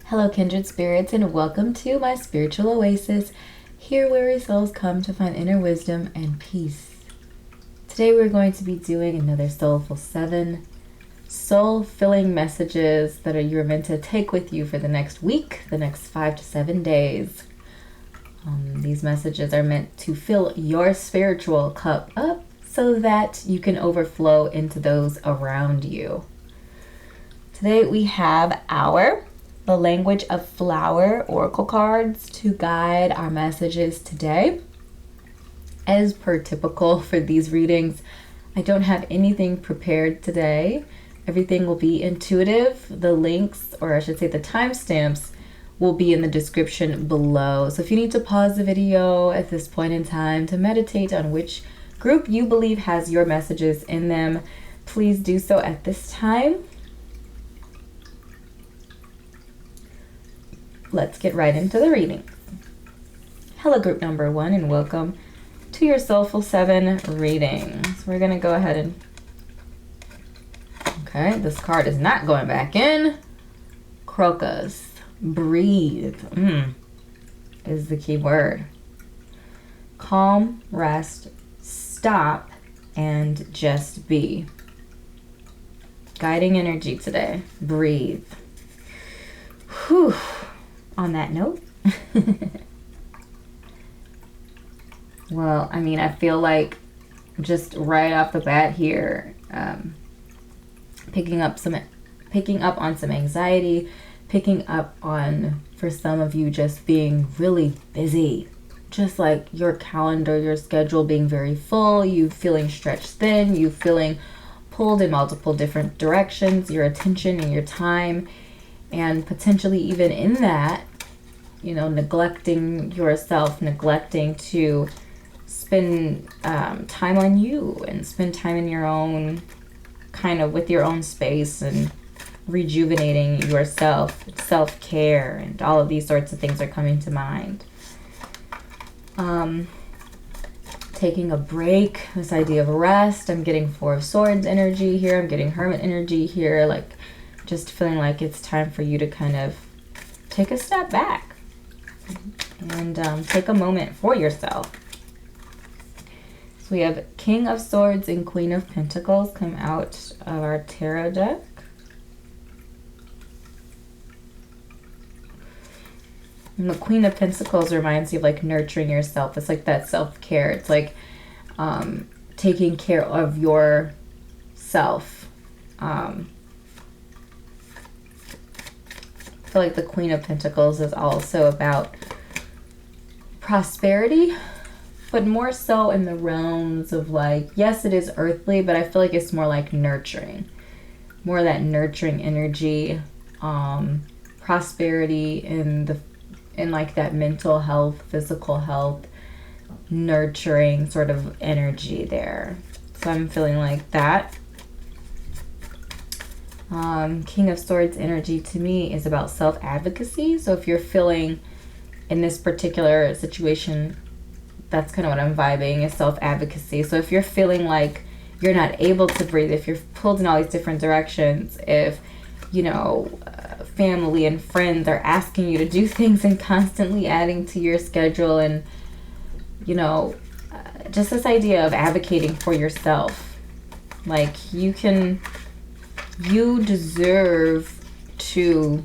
Hello, Kindred Spirits, and welcome to my spiritual oasis, here weary souls come to find inner wisdom and peace. Today we're going to be doing another Soulful 7 soul-filling messages that you're meant to take with you for the next week, the next 5 to 7 days. These messages are meant to fill your spiritual cup up so that you can overflow into those around you. Today we have the Language of Flower Oracle cards to guide our messages today. As per typical for these readings, I don't have anything prepared today. Everything will be intuitive. The links, or I should say the timestamps, will be in the description below. So if you need to pause the video at this point in time to meditate on which group you believe has your messages in them, please do so at this time. Let's get right into the reading. Hello, group number 1, and welcome to your Soulful 7 reading. So we're going to go ahead and... Okay, this card is not going back in. Crocus. Breathe. Is the key word. Calm, rest, stop, and just be. Guiding energy today. Breathe. Whew. On that note, well, I mean, I feel like just right off the bat here, picking up on some anxiety, picking up on, for some of you, just being really busy, just like your calendar, your schedule being very full, you feeling stretched thin, you feeling pulled in multiple different directions, your attention and your time, and potentially even in that, you know, neglecting yourself, neglecting to spend time on you and spend time in your own, kind of with your own space and rejuvenating yourself, self-care, and all of these sorts of things are coming to mind. Taking a break, this idea of rest. I'm getting Four of Swords energy here. I'm getting Hermit energy here. Like, just feeling like it's time for you to kind of take a step back and take a moment for yourself. So we have King of Swords and Queen of Pentacles come out of our tarot deck. And the Queen of Pentacles reminds you of like nurturing yourself. It's like that self-care. It's like taking care of yourself. I feel like the Queen of Pentacles is also about prosperity, but more so in the realms of like, yes, it is earthly, but I feel like it's more like nurturing, more of that nurturing energy, prosperity in like that mental health, physical health, nurturing sort of energy there. So I'm feeling like that. King of Swords energy to me is about self-advocacy. So if you're feeling in this particular situation, that's kind of what I'm vibing, is self-advocacy. So if you're feeling like you're not able to breathe, if you're pulled in all these different directions, if, you know, family and friends are asking you to do things and constantly adding to your schedule, and, you know, just this idea of advocating for yourself. Like, you deserve to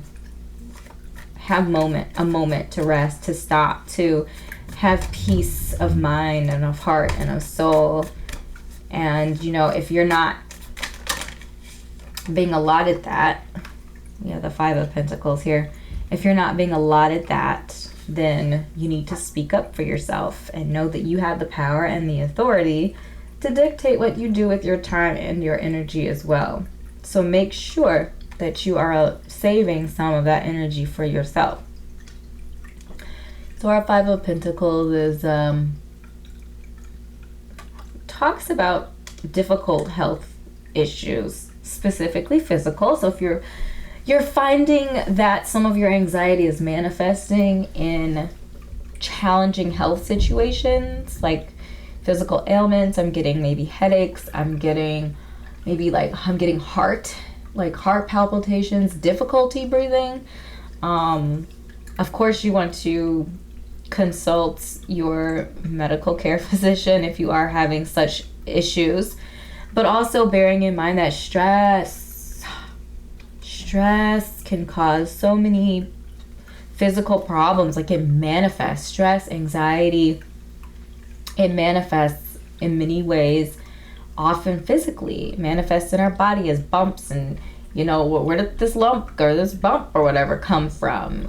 have a moment to rest, to stop, to have peace of mind and of heart and of soul. And, you know, if you're not being allotted that, we have the Five of Pentacles here. If you're not being allotted that, then you need to speak up for yourself and know that you have the power and the authority to dictate what you do with your time and your energy as well. So make sure that you are saving some of that energy for yourself. So our Five of Pentacles is talks about difficult health issues, specifically physical. So if you're finding that some of your anxiety is manifesting in challenging health situations, like physical ailments, I'm getting maybe headaches, I'm getting maybe like I'm getting heart palpitations, difficulty breathing. Of course, you want to consult your medical care physician if you are having such issues, but also bearing in mind that stress can cause so many physical problems. Like, it manifests, stress, anxiety, it manifests in many ways, often physically. It manifests in our body as bumps, and where did this lump or this bump or whatever come from?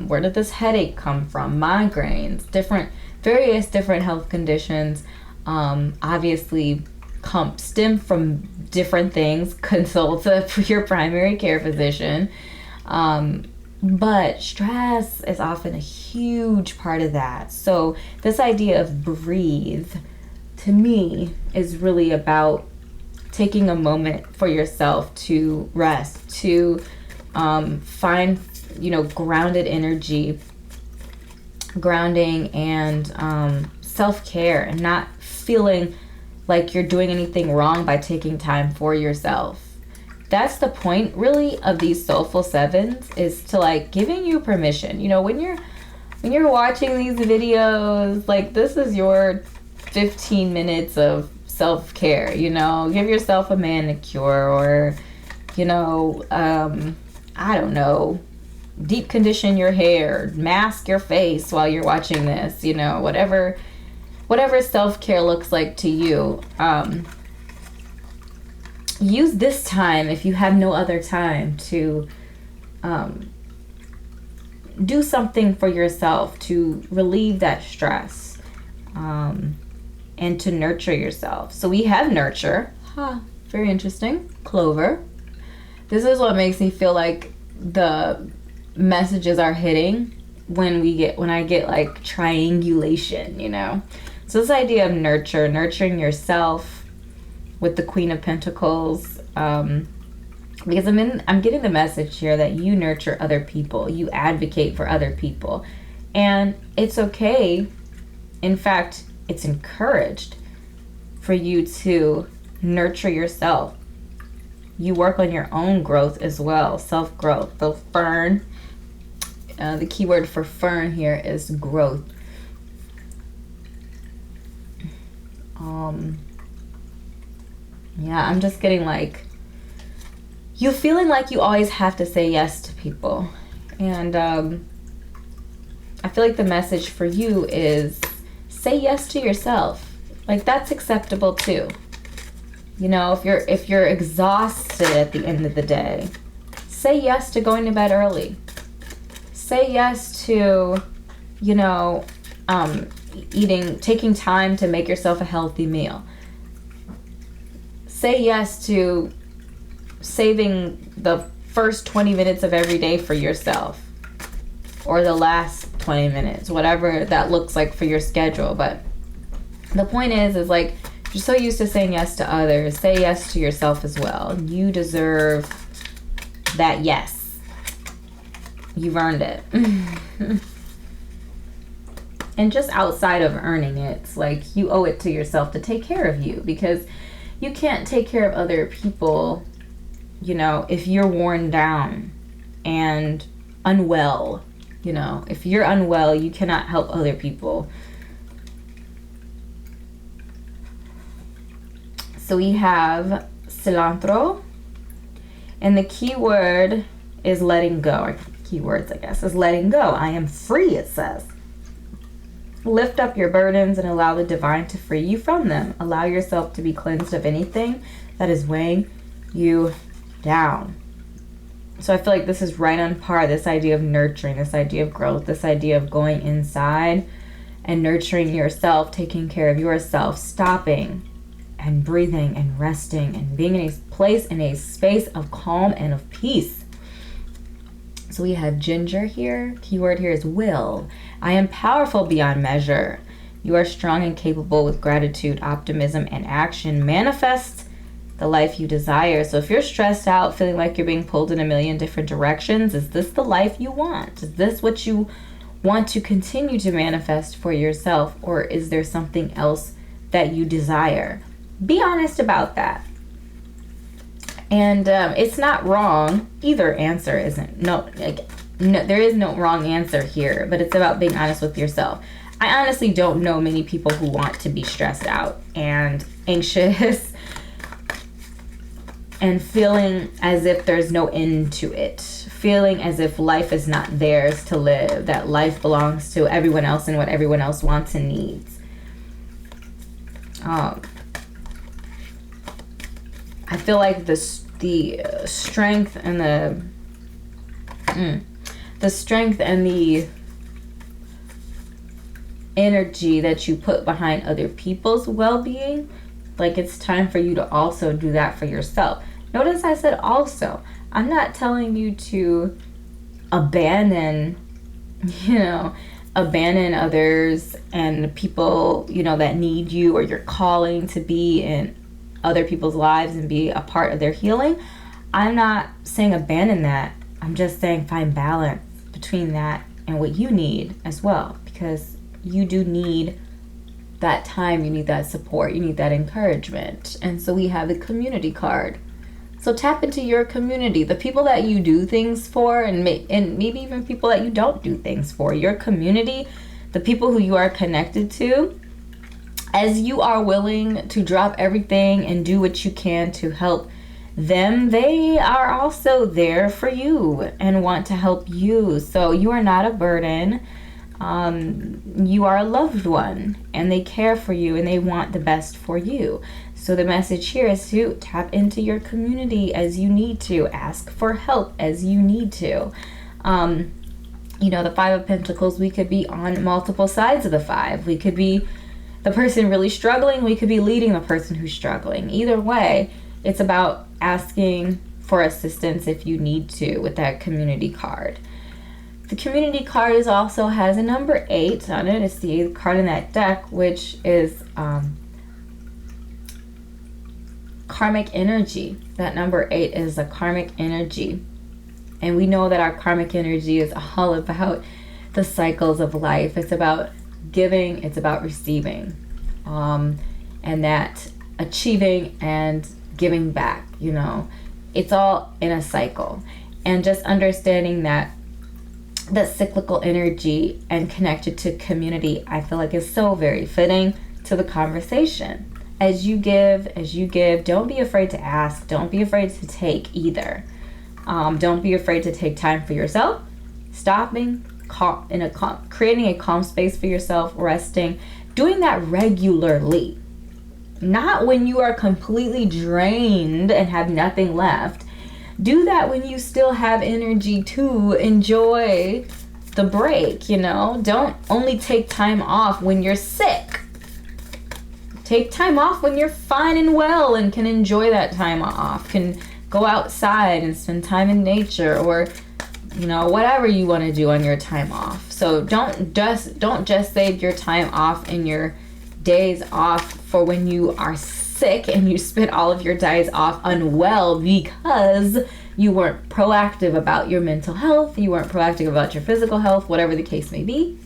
Where did this headache come from? Migraines, various different health conditions, obviously stem from different things. Consult your primary care physician. But stress is often a huge part of that. So this idea of breathe, to me, is really about taking a moment for yourself to rest, to find, grounded energy, grounding and self-care, and not feeling like you're doing anything wrong by taking time for yourself. That's the point, really, of these Soulful Sevens, is to, like, giving you permission. When you're watching these videos, like, this is your 15 minutes of self-care. Give yourself a manicure, or I don't know, deep condition your hair, mask your face while you're watching this, whatever self-care looks like to you. Use this time, if you have no other time, to do something for yourself to relieve that stress, and to nurture yourself. So we have nurture. Very interesting. Clover. This is what makes me feel like the messages are hitting when I get like triangulation, So this idea of nurturing yourself with the Queen of Pentacles, because I'm getting the message here that you nurture other people, you advocate for other people, and it's okay. In fact, it's encouraged for you to nurture yourself. You work on your own growth as well, self-growth. The fern, the keyword for fern here is growth. Yeah, I'm just getting like, you feeling like you always have to say yes to people. And I feel like the message for you is say yes to yourself. Like, that's acceptable too. If you're exhausted at the end of the day, say yes to going to bed early. Say yes to, taking time to make yourself a healthy meal. Say yes to saving the first 20 minutes of every day for yourself, or the last 20 minutes, whatever that looks like for your schedule. But the point is like, you're so used to saying yes to others, say yes to yourself as well. You deserve that yes. You've earned it. And just outside of earning it, it's like you owe it to yourself to take care of you, because you can't take care of other people, if you're worn down and unwell. If you're unwell, you cannot help other people. So we have cilantro, and the key word is letting go, or keywords, I guess, is letting go. I am free, it says. Lift up your burdens and allow the divine to free you from them. Allow yourself to be cleansed of anything that is weighing you down. So I feel like this is right on par, this idea of nurturing, this idea of growth, this idea of going inside and nurturing yourself, taking care of yourself, stopping and breathing and resting and being in a place, in a space of calm and of peace. So we have ginger here. Keyword here is will. I am powerful beyond measure. You are strong and capable with gratitude, optimism, and action. Manifest the life you desire. So if you're stressed out, feeling like you're being pulled in a million different directions, is this the life you want? Is this what you want to continue to manifest for yourself? Or is there something else that you desire? Be honest about that. And it's not wrong. Either answer isn't. No, there is no wrong answer here, but it's about being honest with yourself. I honestly don't know many people who want to be stressed out and anxious and feeling as if there's no end to it. Feeling as if life is not theirs to live, that life belongs to everyone else and what everyone else wants and needs. I feel like the strength and the strength and the energy that you put behind other people's well-being, like it's time for you to also do that for yourself. Notice I said also. I'm not telling you to abandon others and the people, that need you, or you're calling to be in other people's lives and be a part of their healing. I'm not saying abandon that. I'm just saying find balance between that and what you need as well, because you do need that time, you need that support, you need that encouragement. And so we have the community card. So tap into your community, the people that you do things for, and maybe even people that you don't do things for. Your community, the people who you are connected to, as you are willing to drop everything and do what you can to help them, they are also there for you and want to help you. So you are not a burden. You are a loved one, and they care for you and they want the best for you. So the message here is to tap into your community as you need to, ask for help as you need to. The Five of Pentacles, we could be on multiple sides of the five. We could be the person really struggling. We could be leading the person who's struggling. Either way, it's about asking for assistance if you need to with that community card. The community card also has a number 8 on it. It's the 8th card in that deck, which is karmic energy. That number 8 is a karmic energy. And we know that our karmic energy is all about the cycles of life. It's about giving, it's about receiving. And that achieving and giving back, it's all in a cycle. And just understanding that cyclical energy and connected to community, I feel like is so very fitting to the conversation. As you give, don't be afraid to ask. Don't be afraid to take either. Don't be afraid to take time for yourself. Stopping, creating a calm space for yourself, resting, doing that regularly. Not when you are completely drained and have nothing left. Do that when you still have energy to enjoy the break, Don't only take time off when you're sick. Take time off when you're fine and well and can enjoy that time off. Can go outside and spend time in nature, or whatever you want to do on your time off. So don't just save your time off and your days off for when you are sick and you spend all of your days off unwell because you weren't proactive about your mental health, you weren't proactive about your physical health, whatever the case may be.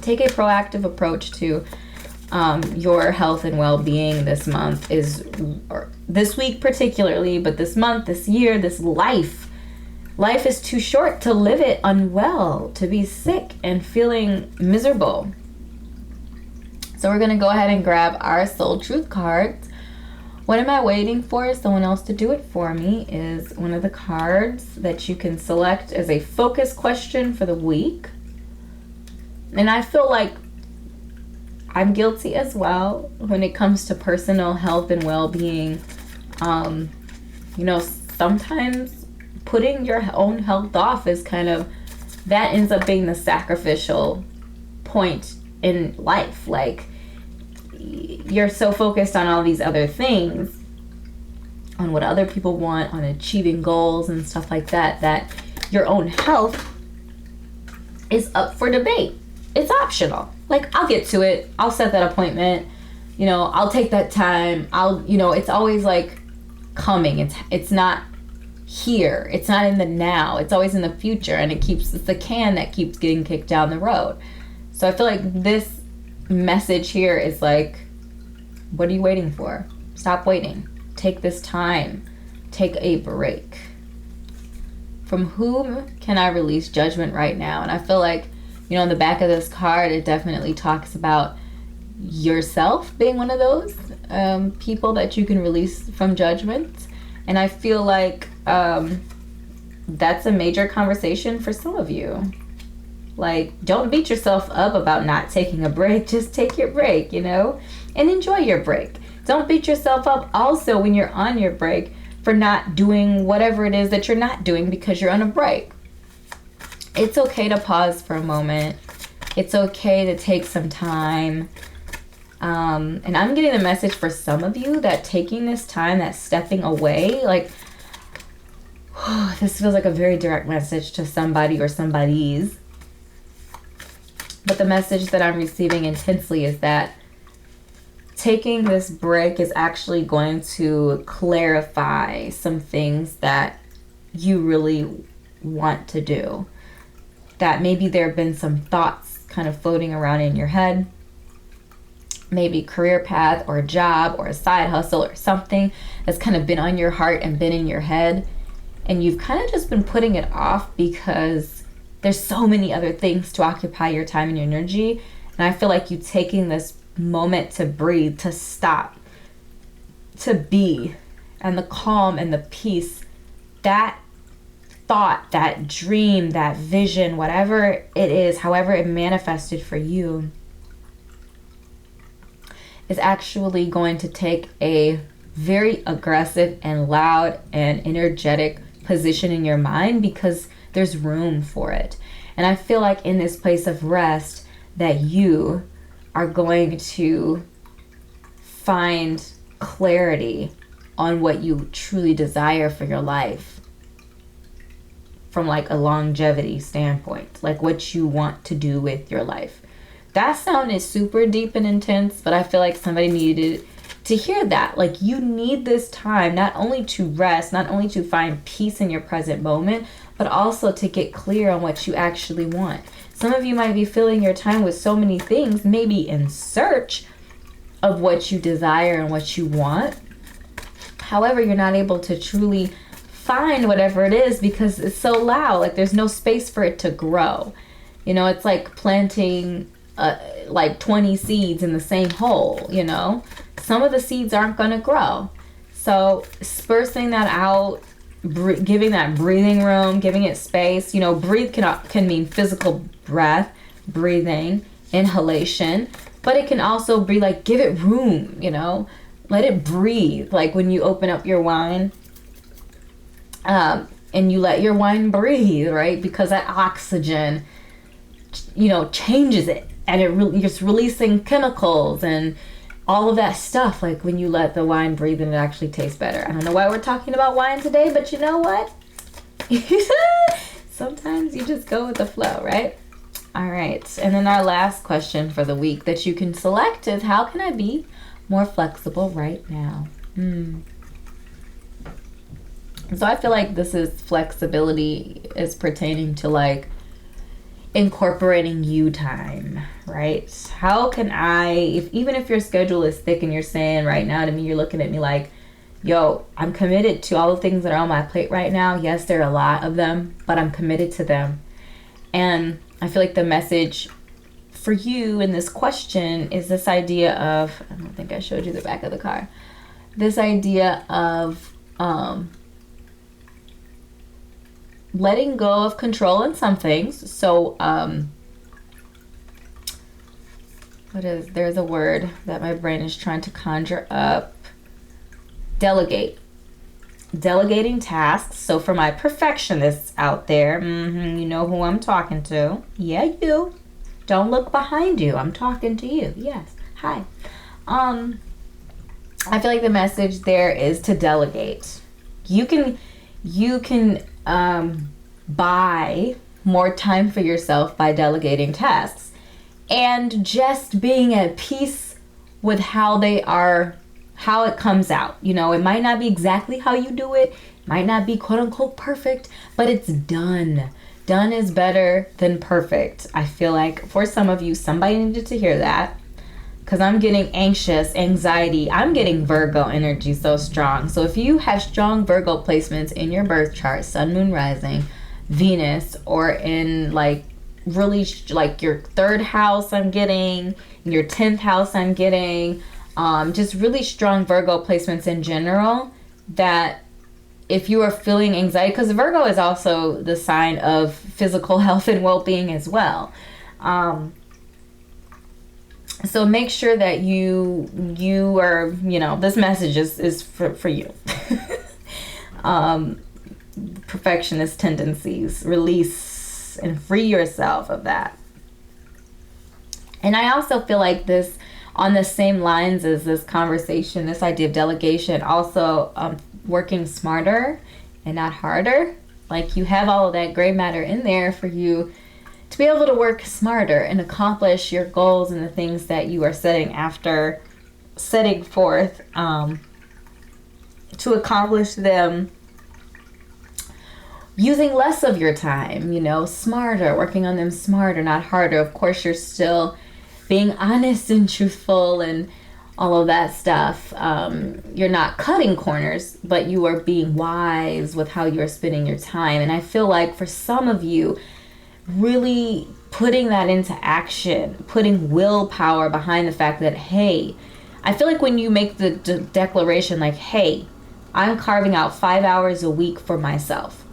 Take a proactive approach to your health and well-being this month, or this week particularly, but this month, this year, this life. Life is too short to live it unwell, to be sick and feeling miserable. So we're going to go ahead and grab our Soul Truth cards. What am I waiting for? Someone else to do it for me is one of the cards that you can select as a focus question for the week. And I feel like I'm guilty as well when it comes to personal health and well-being. Sometimes putting your own health off is that ends up being the sacrificial point in life. Like, you're so focused on all these other things, on what other people want, on achieving goals and stuff like that, that your own health is up for debate. It's optional. Like, I'll get to it. I'll set that appointment. I'll take that time. It's always like coming. It's not here. It's not in the now. It's always in the future. And it's the can that keeps getting kicked down the road. So I feel like this message here is like, what are you waiting for? Stop waiting. Take this time take a break. From whom can I release judgment right now? And I feel like, you know, on the back of this card, it definitely talks about yourself being one of those people that you can release from judgment. And I feel like that's a major conversation for some of you. Like, don't beat yourself up about not taking a break. Just take your break, you know, and enjoy your break. Don't beat yourself up also when you're on your break for not doing whatever it is that you're not doing because you're on a break. It's okay to pause for a moment. It's okay to take some time. And I'm getting the message for some of you that taking this time, that stepping away, like, this feels like a very direct message to somebody or somebody's. But the message that I'm receiving intensely is that taking this break is actually going to clarify some things that you really want to do. That maybe there have been some thoughts kind of floating around in your head. Maybe career path or a job or a side hustle or something that's kind of been on your heart and been in your head. And you've kind of just been putting it off because there's so many other things to occupy your time and your energy. And I feel like you taking this moment to breathe, to stop, to be, and the calm and the peace, that thought, that dream, that vision, whatever it is, however it manifested for you, is actually going to take a very aggressive and loud and energetic position in your mind because there's room for it. And I feel like in this place of rest that you are going to find clarity on what you truly desire for your life from like a longevity standpoint, like what you want to do with your life. That sound is super deep and intense, but I feel like somebody needed to hear that. Like, you need this time not only to rest, not only to find peace in your present moment, but also to get clear on what you actually want. Some of you might be filling your time with so many things, maybe in search of what you desire and what you want. However, you're not able to truly find whatever it is because it's so loud. Like, there's no space for it to grow. You know, it's like planting like 20 seeds in the same hole, you know? Some of the seeds aren't going to grow. So dispersing that out, giving that breathing room, giving it space. You know, breathe can mean physical breath, breathing, inhalation, but it can also be like, give it room, you know, let it breathe. Like when you open up your wine, and you let your wine breathe, right? Because that oxygen, you know, changes it, and it's releasing chemicals and all of that stuff. Like when you let the wine breathe and it actually tastes better. I don't know why we're talking about wine today, but you know what? Sometimes you just go with the flow, right? All right. And then our last question for the week that you can select is, how can I be more flexible right now? So I feel like this is flexibility is pertaining to like incorporating you time, right? How can I, even if your schedule is thick and you're saying right now to me, you're looking at me like, yo, I'm committed to all the things that are on my plate right now. Yes, there are a lot of them, but I'm committed to them. And I feel like the message for you in this question is this idea of, I don't think I showed you the back of the card, this idea of letting go of control in some things. So there's a word that my brain is trying to conjure up. Delegate. Delegating tasks. So for my perfectionists out there, you know who I'm talking to. Yeah, you. Don't look behind you. I'm talking to you. Yes. Hi. I feel like the message there is to delegate. You can buy more time for yourself by delegating tasks and just being at peace with how it comes out. You know, it might not be exactly how you do it, might not be quote unquote perfect, but it's done. Done is better than perfect. I feel like for some of you, somebody needed to hear that. because I'm getting anxious, anxiety. I'm getting Virgo energy so strong. So if you have strong Virgo placements in your birth chart, sun, moon, rising, Venus, or in like really like your 3rd house, I'm getting your 10th house, I'm getting just really strong Virgo placements in general, that if you are feeling anxiety, because Virgo is also the sign of physical health and well-being as well. So make sure that you are, this message is for you. Perfectionist tendencies, release and free yourself of that. And I also feel like this, on the same lines as this conversation, this idea of delegation, also working smarter and not harder. Like, you have all of that gray matter in there for you to be able to work smarter and accomplish your goals and the things that you are setting forth to accomplish them using less of your time, smarter, working on them smarter, not harder. Of course, you're still being honest and truthful and all of that stuff. You're not cutting corners, but you are being wise with how you're spending your time. And I feel like for some of you, really putting that into action, putting willpower behind the fact that, hey, I feel like when you make the declaration like, hey, I'm carving out 5 hours a week for myself,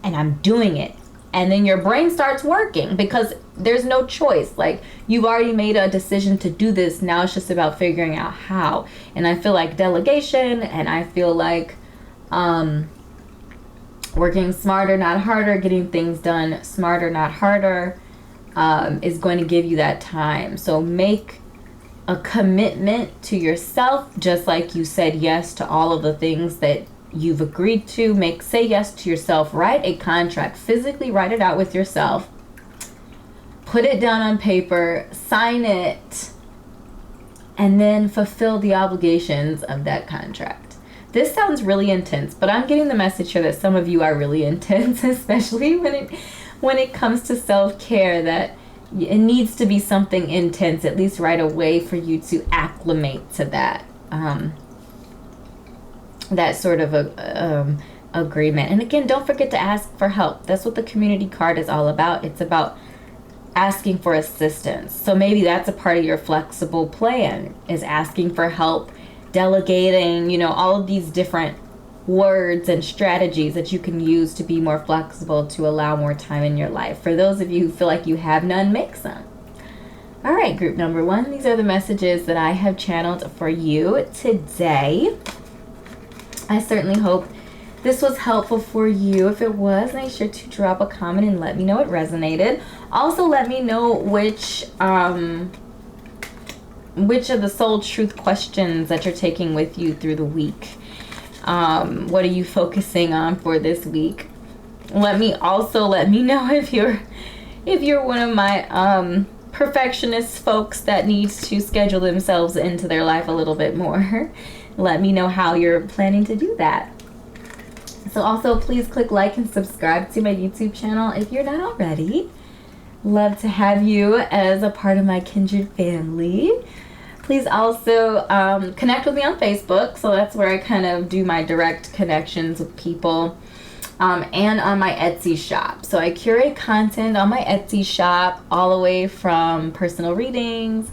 and I'm doing it. And then your brain starts working because there's no choice. Like, you've already made a decision to do this. Now it's just about figuring out how. And I feel like delegation, and I feel like working smarter, not harder, getting things done smarter, not harder, is going to give you that time. So make a commitment to yourself, just like you said yes to all of the things that you've agreed to. Say yes to yourself. Write a contract. Physically write it out with yourself. Put it down on paper. Sign it. And then fulfill the obligations of that contract. This sounds really intense, but I'm getting the message here that some of you are really intense, especially when it comes to self-care, that it needs to be something intense, at least right away, for you to acclimate to that. That sort of agreement. And again, don't forget to ask for help. That's what the community card is all about. It's about asking for assistance. So maybe that's a part of your flexible plan, is asking for help, delegating, all of these different words and strategies that you can use to be more flexible, to allow more time in your life. For those of you who feel like you have none, make some. All right, group number 1. These are the messages that I have channeled for you today. I certainly hope this was helpful for you. If it was, make sure to drop a comment and let me know it resonated. Also, let me know which of the soul truth questions that you're taking with you through the week. What are you focusing on for this week? Let me know if you're one of my perfectionist folks that needs to schedule themselves into their life a little bit more. Let me know how you're planning to do that. So also, please click like and subscribe to my YouTube channel if you're not already. Love to have you as a part of my Kindred family. Please also connect with me on Facebook. So that's where I kind of do my direct connections with people. And on my Etsy shop. So I curate content on my Etsy shop, all the way from personal readings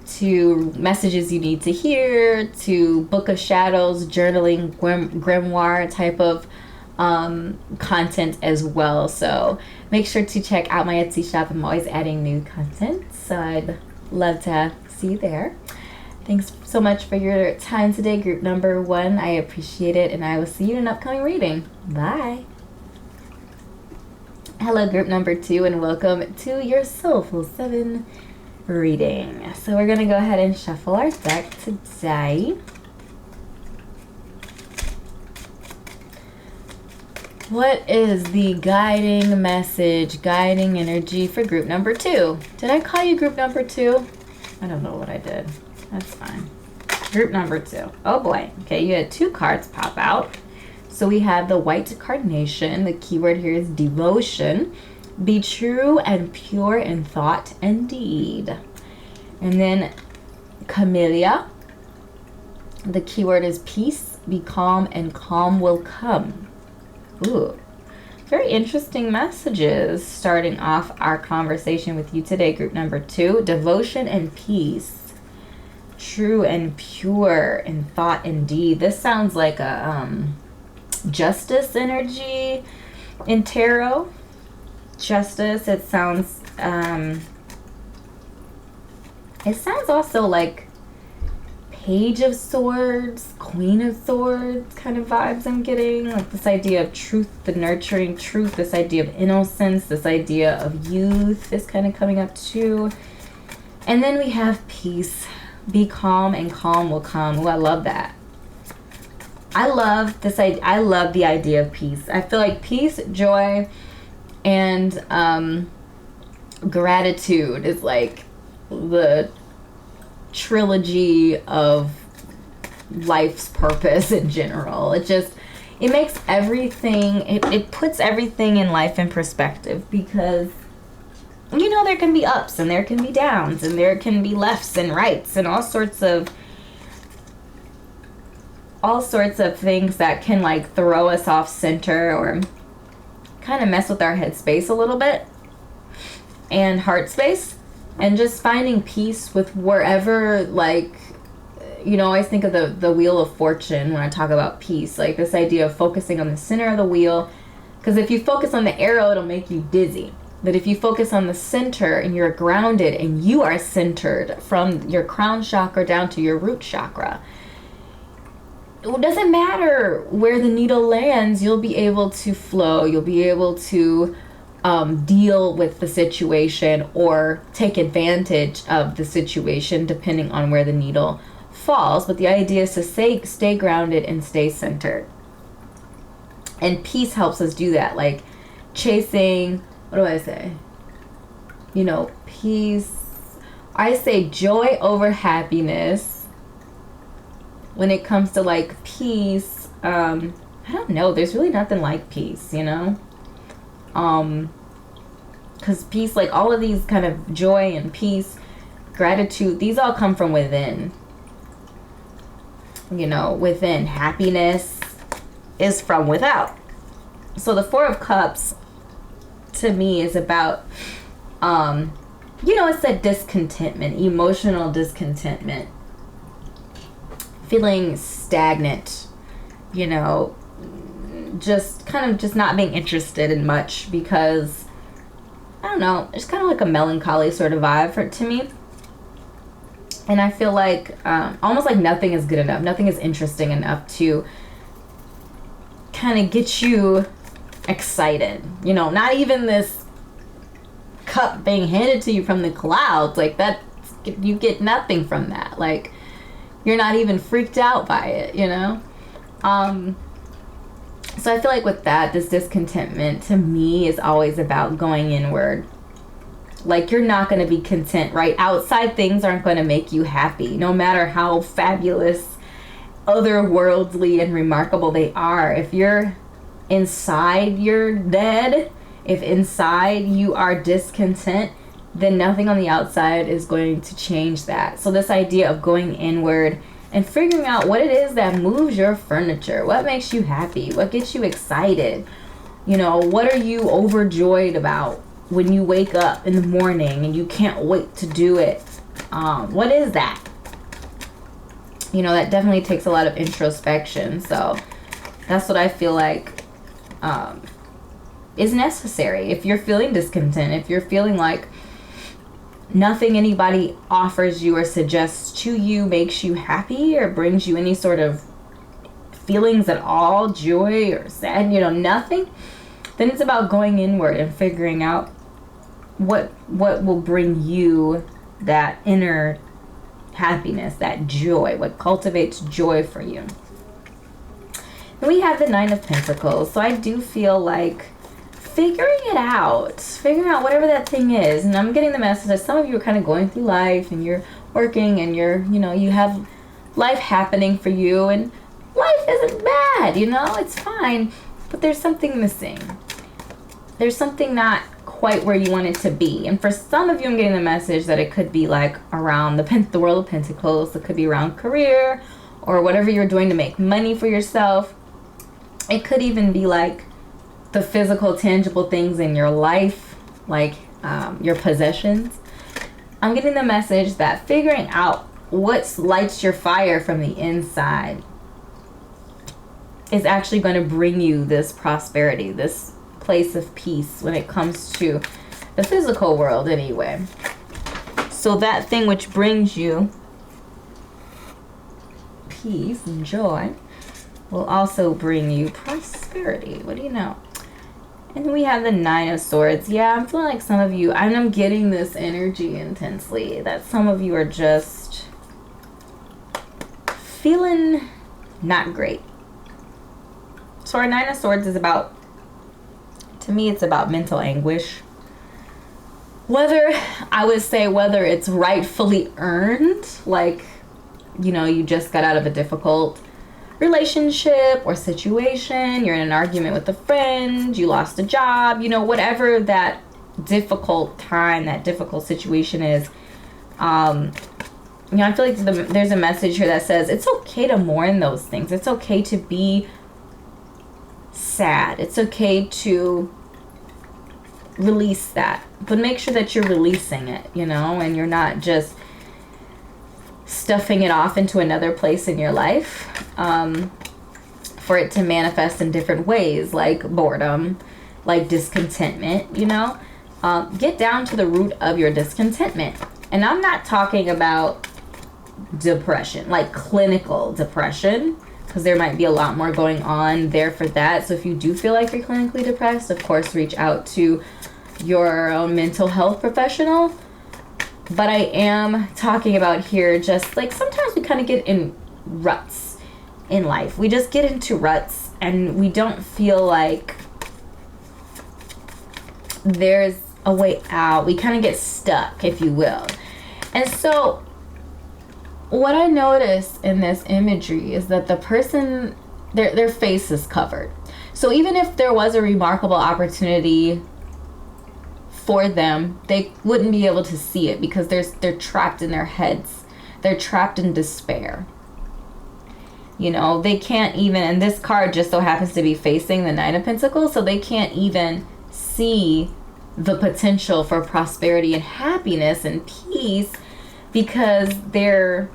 to messages you need to hear, to Book of Shadows, journaling, grimoire type of content as well. So make sure to check out my Etsy shop. I'm always adding new content, so I'd love to see you there. Thanks so much for your time today, group number 1. I appreciate it, and I will see you in an upcoming reading. Bye. Hello, group number 2, and welcome to your Soulful 7 reading. So we're going to go ahead and shuffle our deck today. What is the guiding message, guiding energy for group number 2? Did I call you group number 2? I don't know what I did. That's fine. Group number 2. Oh boy. Okay, you had 2 cards pop out. So we have the Waite Carnation. The keyword here is devotion. Be true and pure in thought and deed. And then Camellia. The keyword is peace. Be calm and calm will come. Ooh. Very interesting messages starting off our conversation with you today, group number 2. Devotion and peace. True and pure in thought and deed. This sounds like a justice energy in tarot. Justice. It sounds also like Page of Swords, Queen of Swords kind of vibes I'm getting. Like this idea of truth, the nurturing truth, this idea of innocence, this idea of youth is kind of coming up too. And then we have peace. Be calm and calm will come. Oh, I love that. I love this. I love the idea of peace. I feel like peace, joy, and gratitude is like the trilogy of life's purpose in general. It makes everything, it puts everything in life in perspective, because you know there can be ups and there can be downs and there can be lefts and rights and all sorts of things that can like throw us off center or kind of mess with our headspace a little bit and heart space. And just finding peace with wherever, like, you know, I always think of the Wheel of Fortune when I talk about peace. Like this idea of focusing on the center of the wheel. Because if you focus on the arrow, it'll make you dizzy. But if you focus on the center and you're grounded and you are centered from your crown chakra down to your root chakra, it doesn't matter where the needle lands, you'll be able to flow. You'll be able to deal with the situation or take advantage of the situation depending on where the needle falls. But the idea is to stay grounded and stay centered. And peace helps us do that. Like chasing, what do I say? You know, peace. I say joy over happiness. When it comes to like peace, I don't know. There's really nothing like peace, you know? Because peace, like all of these kind of joy and peace, gratitude, these all come from within. You know, within. Happiness is from without. So the Four of Cups to me is about, you know, it's that discontentment, emotional discontentment, feeling stagnant, you know, just kind of just not being interested in much because, I don't know, it's kind of like a melancholy sort of vibe to me. And I feel like almost like nothing is good enough. Nothing is interesting enough to kind of get you excited. You know, not even this cup being handed to you from the clouds. Like that, you get nothing from that. Like you're not even freaked out by it, you know? So I feel like with that, this discontentment to me is always about going inward. Like you're not going to be content, right? Outside things aren't going to make you happy, no matter how fabulous, otherworldly, and remarkable they are. If you're inside, you're dead. If inside you are discontent, then nothing on the outside is going to change that. So this idea of going inward and figuring out what it is that moves your furniture. What makes you happy? What gets you excited? You know, what are you overjoyed about when you wake up in the morning and you can't wait to do it? What is that? You know, that definitely takes a lot of introspection. So that's what I feel like is necessary. If you're feeling discontent, if you're feeling like nothing anybody offers you or suggests to you makes you happy or brings you any sort of feelings at all, joy or sad, you know, nothing, then it's about going inward and figuring out what will bring you that inner happiness, that joy, what cultivates joy for you. And we have the Nine of Pentacles. So I do feel like figuring out whatever that thing is. And I'm getting the message that some of you are kind of going through life and you're working and you're, you know, you have life happening for you and life isn't bad, you know, it's fine, but there's something missing. There's something not quite where you want it to be. And for some of you, I'm getting the message that it could be like around the World of Pentacles. It could be around career or whatever you're doing to make money for yourself. It could even be like the physical, tangible things in your life, like your possessions. I'm getting the message that figuring out what lights your fire from the inside is actually going to bring you this prosperity, this place of peace when it comes to the physical world anyway. So that thing which brings you peace and joy will also bring you prosperity. What do you know? And we have the Nine of Swords. Yeah, I'm feeling like some of you, and I'm getting this energy intensely, that some of you are just feeling not great. So our Nine of Swords is about, to me, it's about mental anguish. Whether it's rightfully earned, like, you know, you just got out of a difficult relationship or situation, you're in an argument with a friend, you lost a job, you know, whatever that difficult time, that difficult situation is. You know, I feel like there's a message here that says it's okay to mourn those things. It's okay to be sad. It's okay to release that. But make sure that you're releasing it, you know, and you're not just stuffing it off into another place in your life for it to manifest in different ways, like boredom, like discontentment, you know. Get down to the root of your discontentment. And I'm not talking about depression, like clinical depression, because there might be a lot more going on there for that. So if you do feel like you're clinically depressed, of course, reach out to your own mental health professional. But I am talking about here just like sometimes we kind of get in ruts in life. We just get into ruts and we don't feel like there's a way out. We kind of get stuck, if you will. And so what I notice in this imagery is that the person, their face is covered. So even if there was a remarkable opportunity for them, they wouldn't be able to see it because they're trapped in their heads. They're trapped in despair. You know, they can't even, and this card just so happens to be facing the Nine of Pentacles, so they can't even see the potential for prosperity and happiness and peace because they're,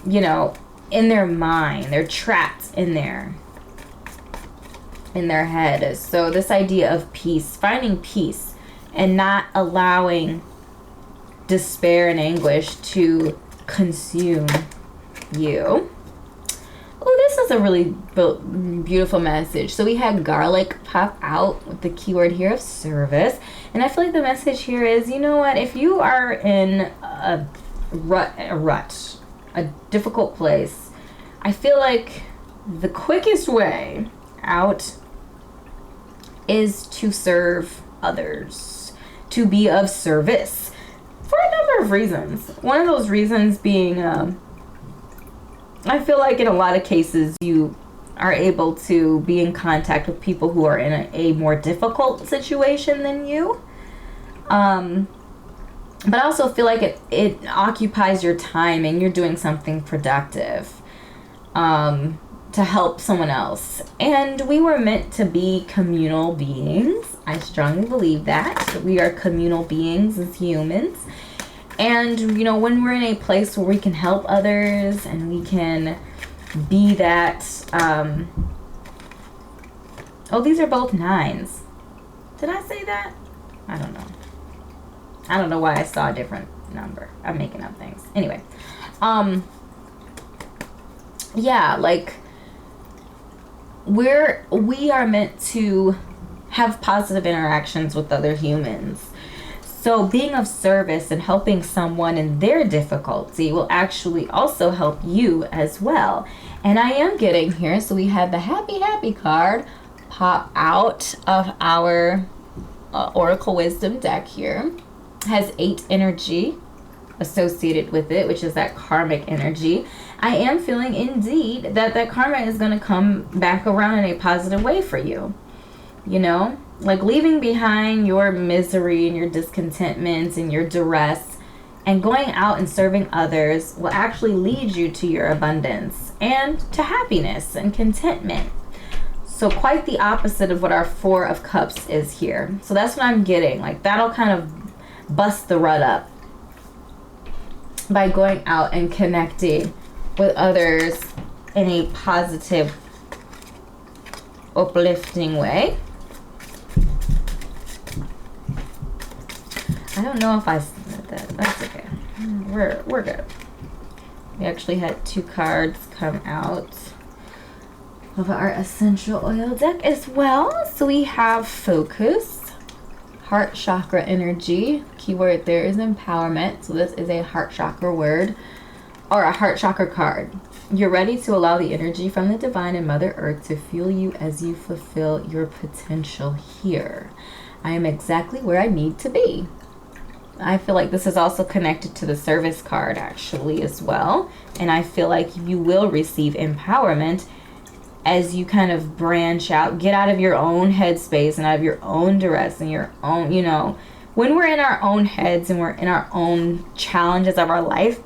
you know, in their mind. They're trapped in their head. So this idea of peace, finding peace and not allowing despair and anguish to consume you. Oh, this is a really beautiful message. So we had garlic pop out with the keyword here of service. And I feel like the message here is, you know what, if you are in a rut, a difficult place, I feel like the quickest way out is to serve others, to be of service for a number of reasons. One of those reasons being, I feel like in a lot of cases you are able to be in contact with people who are in a more difficult situation than you. But I also feel like it occupies your time and you're doing something productive to help someone else. And we were meant to be communal beings. I strongly believe that we are communal beings as humans. And, you know, when we're in a place where we can help others and we can be that, oh, these are both nines. Did I say that? I don't know. I don't know why I saw a different number. I'm making up things. Anyway, yeah, like we are meant to have positive interactions with other humans. So being of service and helping someone in their difficulty will actually also help you as well. And I am getting here, so we have the happy card pop out of our Oracle Wisdom deck here. It has 8 energy associated with it, which is that karmic energy. I am feeling indeed that karma is going to come back around in a positive way for you. You know, like leaving behind your misery and your discontentments and your duress, and going out and serving others will actually lead you to your abundance and to happiness and contentment. So quite the opposite of what our Four of Cups is here. So that's what I'm getting. Like that'll kind of bust the rut up by going out and connecting with others in a positive, uplifting way. I don't know if I said that. That's okay. We're good. We actually had 2 cards come out of our essential oil deck as well. So we have focus, heart chakra energy. Keyword there is empowerment. So this is a heart chakra word or a heart chakra card. You're ready to allow the energy from the divine and Mother Earth to fuel you as you fulfill your potential here. I am exactly where I need to be. I feel like this is also connected to the service card actually as well. And I feel like you will receive empowerment as you kind of branch out, get out of your own headspace and out of your own duress and your own, you know, when we're in our own heads and we're in our own challenges of our life,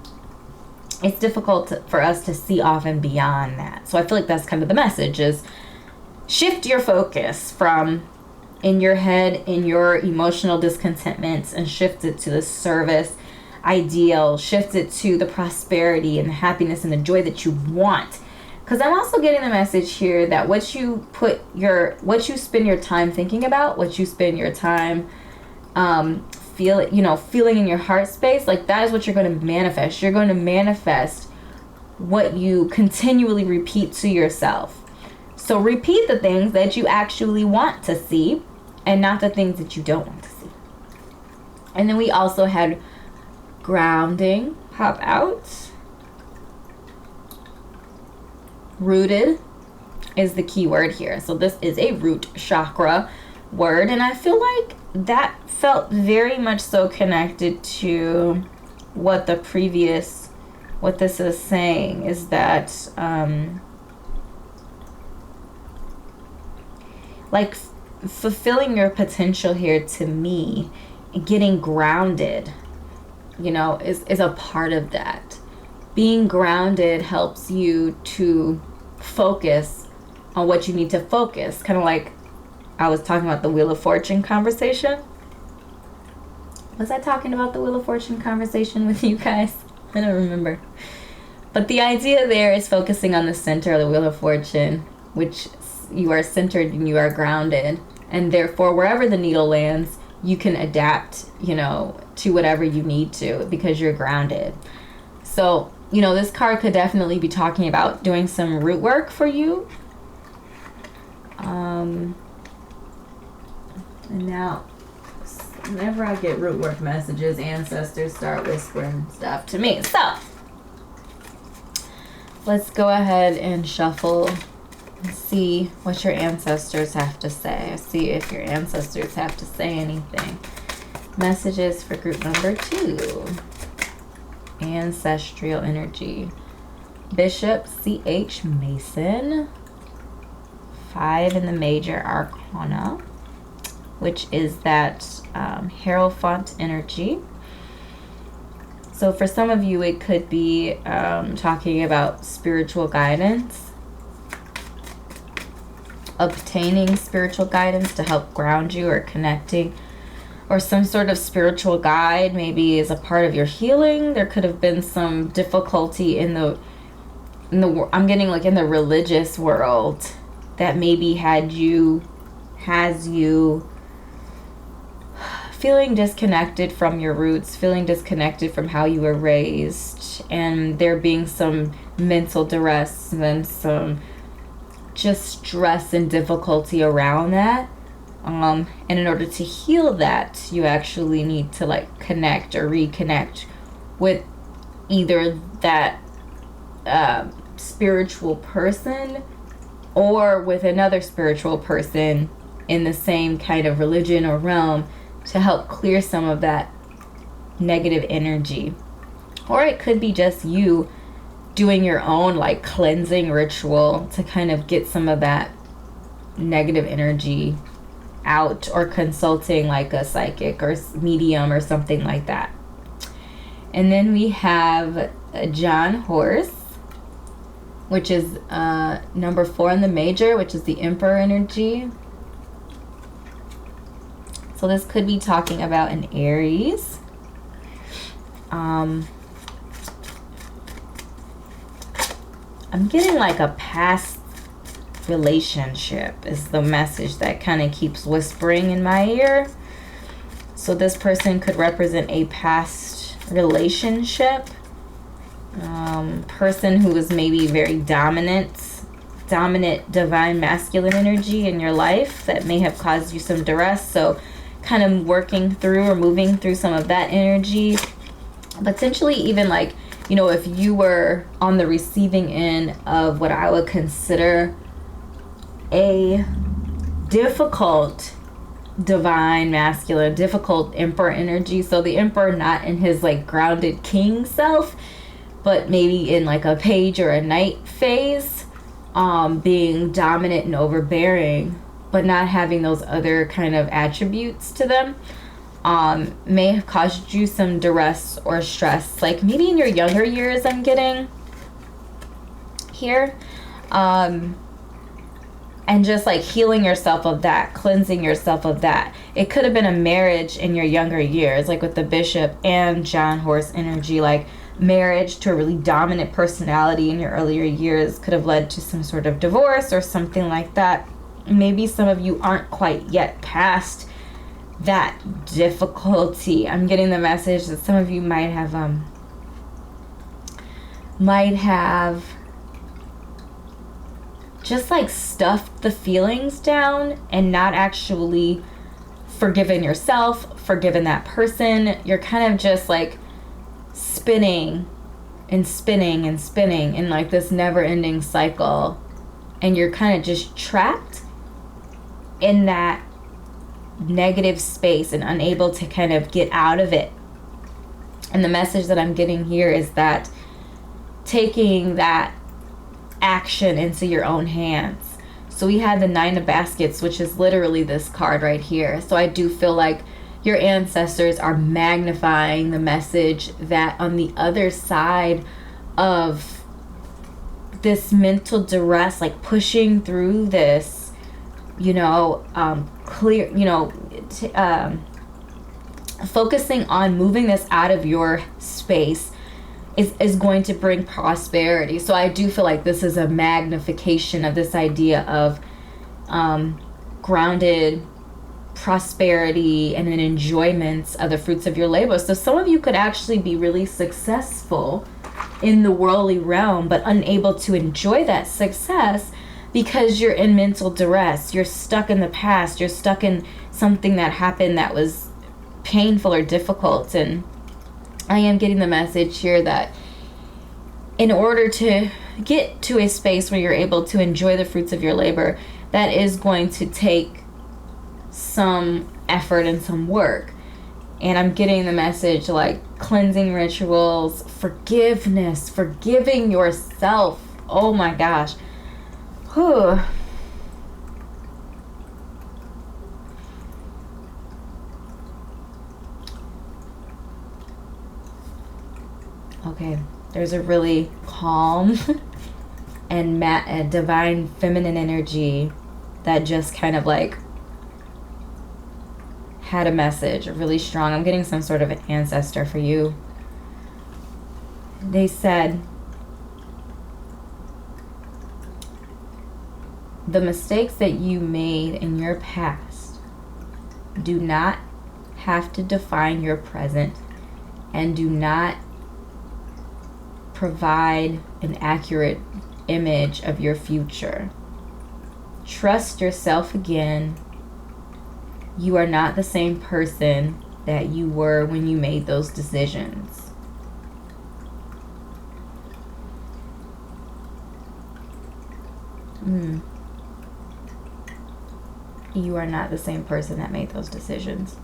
it's difficult for us to see off and beyond that. So I feel like that's kind of the message is shift your focus from in your head, in your emotional discontentments, and shift it to the service ideal, shift it to the prosperity and the happiness and the joy that you want. Because I'm also getting the message here that what you spend your time thinking about, what you spend your time feeling in your heart space, like that is what you're going to manifest. You're going to manifest what you continually repeat to yourself. So repeat the things that you actually want to see and not the things that you don't want to see. And then we also had grounding pop out. Rooted is the key word here. So this is a root chakra word. And I feel like that felt very much so connected to what this is saying is that, like fulfilling your potential here to me, getting grounded, you know, is a part of that. Being grounded helps you to focus on what you need to focus. Kind of like I was talking about the Wheel of Fortune conversation. Was I talking about the Wheel of Fortune conversation with you guys? I don't remember. But the idea there is focusing on the center of the Wheel of Fortune, which you are centered and you are grounded. And therefore, wherever the needle lands, you can adapt, you know, to whatever you need to because you're grounded. So, you know, this card could definitely be talking about doing some root work for you. And now, whenever I get root work messages, ancestors start whispering stuff to me. So, let's go ahead and shuffle and see what your ancestors have to say. See if your ancestors have to say anything. Messages for group number 2. Ancestral energy. Bishop C.H. Mason. 5 in the major arcana, which is that Hierophant energy. So for some of you, it could be talking about spiritual guidance, obtaining spiritual guidance to help ground you or connecting, or some sort of spiritual guide maybe is a part of your healing. There could have been some difficulty in the I'm getting like in the religious world that maybe has you feeling disconnected from your roots, feeling disconnected from how you were raised, and there being some mental duress and some just stress and difficulty around that. And in order to heal that, you actually need to like connect or reconnect with either that spiritual person or with another spiritual person in the same kind of religion or realm to help clear some of that negative energy. Or it could be just you doing your own like cleansing ritual to kind of get some of that negative energy out or consulting like a psychic or medium or something like that. And then we have John Horse, which is number 4 in the major, which is the Emperor energy. So this could be talking about an Aries. I'm getting like a past relationship is the message that kind of keeps whispering in my ear. So this person could represent a past relationship. Person who is maybe very dominant divine masculine energy in your life that may have caused you some duress. So kind of working through or moving through some of that energy. Potentially even like, you know, if you were on the receiving end of what I would consider a difficult divine masculine, difficult emperor energy. So the emperor not in his like grounded king self, but maybe in like a page or a knight phase, being dominant and overbearing, but not having those other kind of attributes to them, may have caused you some duress or stress, like maybe in your younger years. I'm getting here, and just like healing yourself of that, cleansing yourself of that. It could have been a marriage in your younger years, like with the Bishop and John Horse energy, like marriage to a really dominant personality in your earlier years could have led to some sort of divorce or something like that. Maybe some of you aren't quite yet past that difficulty. I'm getting the message that some of you might have just like stuffed the feelings down and not actually forgiven yourself, forgiven that person. You're kind of just like spinning and spinning and spinning in like this never-ending cycle, and you're kind of just trapped in that negative space and unable to kind of get out of it. And the message that I'm getting here is that taking that action into your own hands. So we had the 9 of Baskets, which is literally this card right here. So I do feel like your ancestors are magnifying the message that on the other side of this mental duress, like pushing through this, you know, clear, you know, focusing on moving this out of your space is going to bring prosperity. So I do feel like this is a magnification of this idea of grounded prosperity and an enjoyment of the fruits of your labor. So some of you could actually be really successful in the worldly realm, but unable to enjoy that success because you're in mental duress. You're stuck in the past. You're stuck in something that happened that was painful or difficult. And I am getting the message here that in order to get to a space where you're able to enjoy the fruits of your labor, that is going to take some effort and some work. And I'm getting the message like cleansing rituals, forgiveness, forgiving yourself. Oh my gosh. Whew. Okay, there's a really calm and a divine feminine energy that just kind of like had a message really strong. I'm getting some sort of an ancestor for you. They said, the mistakes that you made in your past do not have to define your present and do not provide an accurate image of your future. Trust yourself again. You are not the same person that you were when you made those decisions. You are not the same person that made those decisions.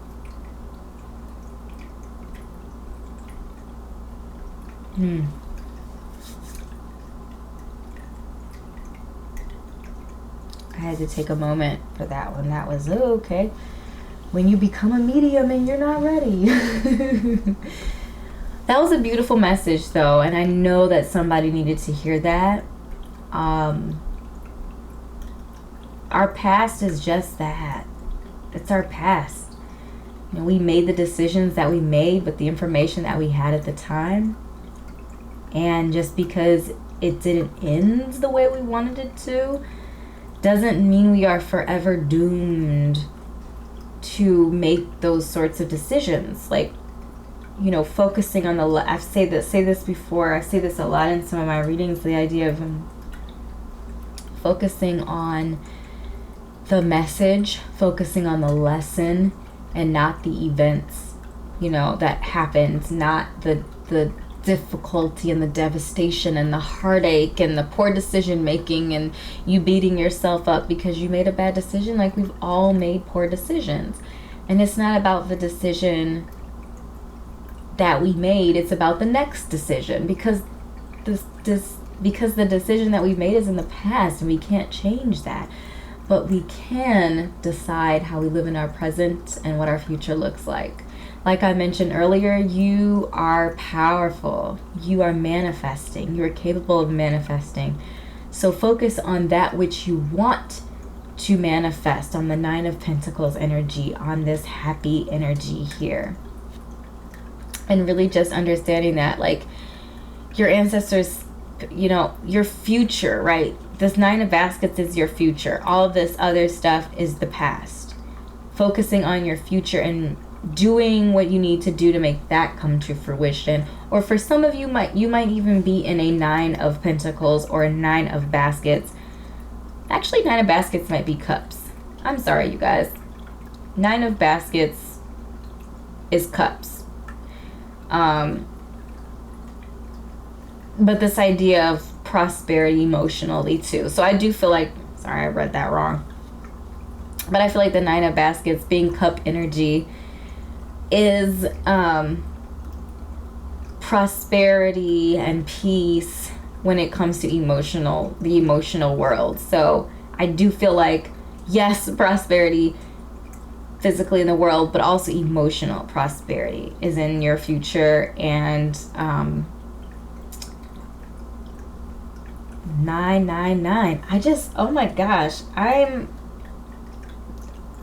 had to take a moment for that one. That was, oh, okay. When you become a medium and you're not ready. That was a beautiful message, though, and I know that somebody needed to hear that. Our past is just that. It's our past. You know, we made the decisions that we made with the information that we had at the time. And just because it didn't end the way we wanted it to, doesn't mean we are forever doomed to make those sorts of decisions. Like, you know, focusing on the, I've say this before, I say this a lot in some of my readings, the idea of focusing on the message, focusing on the lesson, and not the events, you know, that happened, not the difficulty and the devastation and the heartache and the poor decision making and you beating yourself up because you made a bad decision. Like, we've all made poor decisions, and it's not about the decision that we made, it's about the next decision, because because the decision that we made is in the past and we can't change that. But we can decide how we live in our present and what our future looks like. Like I mentioned earlier, you are powerful. You are manifesting. You are capable of manifesting. So focus on that which you want to manifest, on the 9 of Pentacles energy, on this happy energy here. And really just understanding that, like, your ancestors, you know, your future, right? This 9 of Baskets is your future. All of this other stuff is the past. Focusing on your future and doing what you need to do to make that come to fruition. Or for some of you, you might even be in a 9 of Pentacles or a 9 of Baskets. Actually, 9 of Baskets might be Cups. I'm sorry, you guys. 9 of Baskets is Cups. But this idea of prosperity emotionally too. So I do feel like, sorry, I read that wrong. But I feel like the 9 of Baskets being cup energy is prosperity and peace when it comes to the emotional world. So I do feel like, yes, prosperity physically in the world, but also emotional prosperity is in your future. And 999. Oh my gosh, I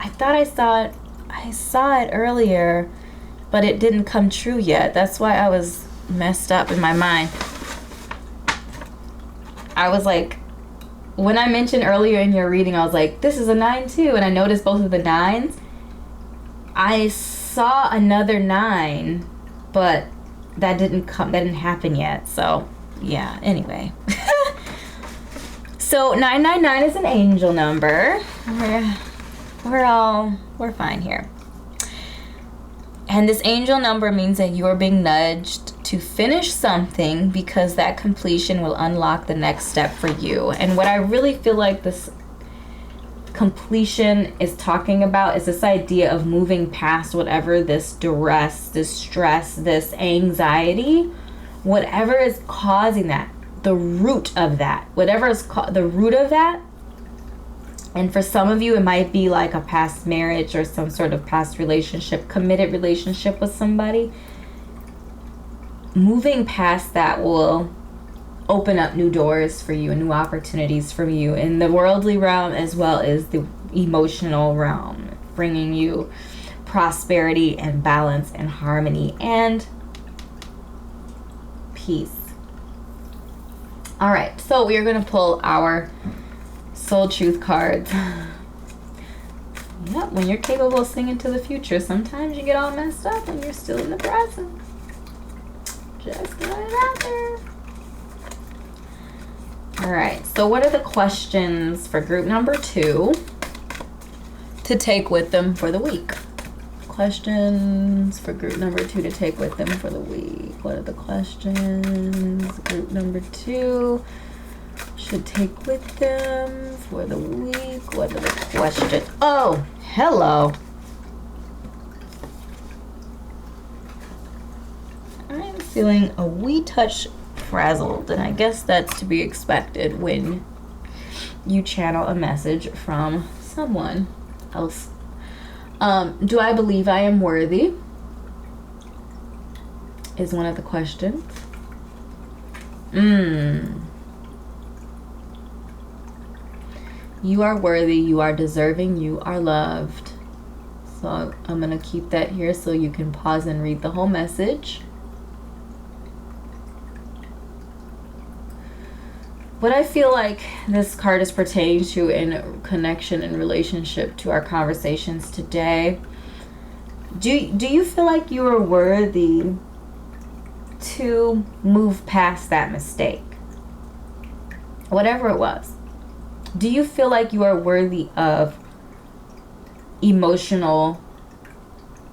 thought I saw it earlier, but it didn't come true yet. That's why I was messed up in my mind. I was like, when I mentioned earlier in your reading, I was like, this is a 9 too, and I noticed both of the 9s. I saw another 9, but that didn't happen yet. So yeah, anyway. So 999 is an angel number. We're fine here. And this angel number means that you are being nudged to finish something, because that completion will unlock the next step for you. And what I really feel like this completion is talking about is this idea of moving past whatever this duress, this stress, this anxiety, whatever is causing that, the root of that, whatever is the root of that. And for some of you, it might be like a past marriage or some sort of past relationship, committed relationship with somebody. Moving past that will open up new doors for you and new opportunities for you in the worldly realm as well as the emotional realm, bringing you prosperity and balance and harmony and peace. All right, so we are going to pull our Soul Truth cards. Yep, when you're capable of seeing into the future, sometimes you get all messed up when you're still in the present. Just throwing it out there. All right, so what are the questions for group number 2 to take with them for the week? Questions for group number 2 to take with them for the week. What are the questions group number 2 should take with them for the week? What are the questions? Oh, hello. I'm feeling a wee touch frazzled, and I guess that's to be expected when you channel a message from someone else. Do I believe I am worthy? Is one of the questions. You are worthy, you are deserving, you are loved. So I'm going to keep that here so you can pause and read the whole message. What I feel like this card is pertaining to in connection and relationship to our conversations today. Do you feel like you are worthy to move past that mistake? Whatever it was. Do you feel like you are worthy of emotional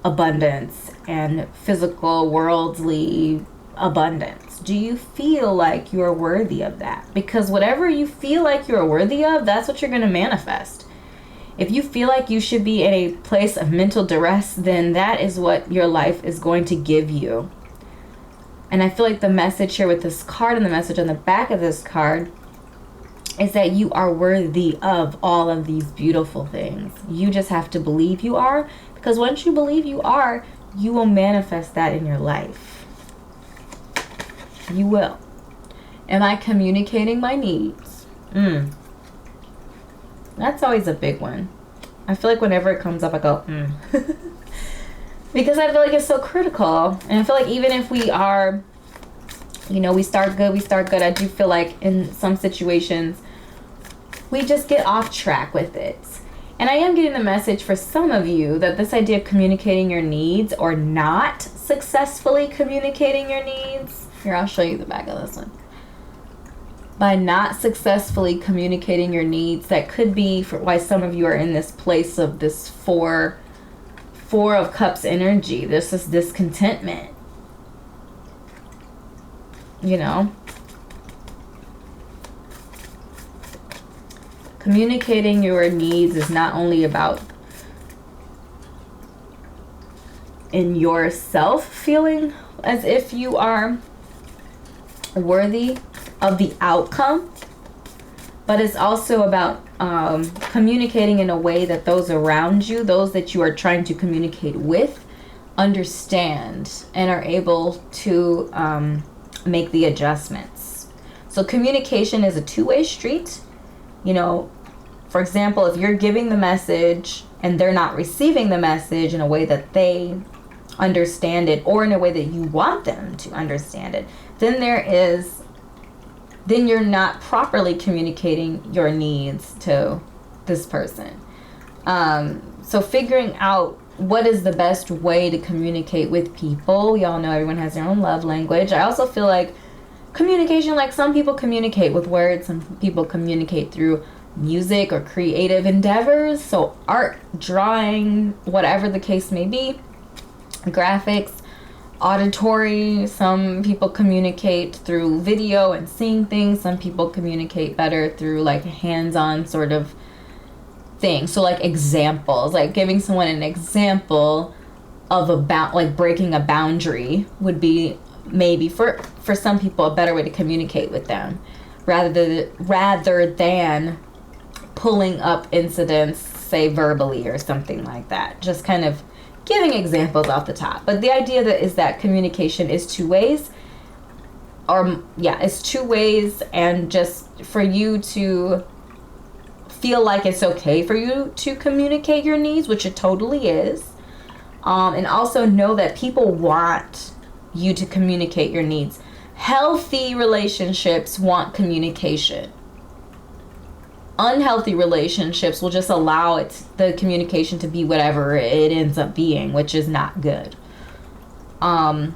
abundance and physical, worldly abundance? Do you feel like you are worthy of that? Because whatever you feel like you are worthy of, that's what you're going to manifest. If you feel like you should be in a place of mental duress, then that is what your life is going to give you. And I feel like the message here with this card and the message on the back of this card is that you are worthy of all of these beautiful things. You just have to believe you are, because once you believe you are, you will manifest that in your life. You will. Am I communicating my needs? That's always a big one. I feel like whenever it comes up, I go, because I feel like it's so critical. And I feel like even if we are, we start good. I do feel like in some situations, we just get off track with it. And I am getting the message for some of you that this idea of communicating your needs or not successfully communicating your needs. Here, I'll show you the back of this one. By not successfully communicating your needs, that could be for why some of you are in this place of this four of cups energy. There's this discontentment. Communicating your needs is not only about in yourself feeling as if you are worthy of the outcome, but it's also about communicating in a way that those around you, those that you are trying to communicate with, understand and are able to make the adjustments. So communication is a two-way street. For example, if you're giving the message and they're not receiving the message in a way that they understand it or in a way that you want them to understand it, then you're not properly communicating your needs to this person. So figuring out what is the best way to communicate with people. Y'all know everyone has their own love language. I also feel like communication, like some people communicate with words, some people communicate through music or creative endeavors. So art, drawing, whatever the case may be, graphics, auditory. Some people communicate through video and seeing things. Some people communicate better through like a hands-on sort of thing. So like examples, like giving someone an example of like breaking a boundary would be maybe for some people a better way to communicate with them rather than pulling up incidents, say verbally or something like that. Just kind of giving examples off the top. But the idea is that communication is two ways. It's two ways, and just for you to feel like it's okay for you to communicate your needs, which it totally is. And also know that people want you to communicate your needs. Healthy relationships want communication. Unhealthy relationships will just allow the communication to be whatever it ends up being, which is not good. And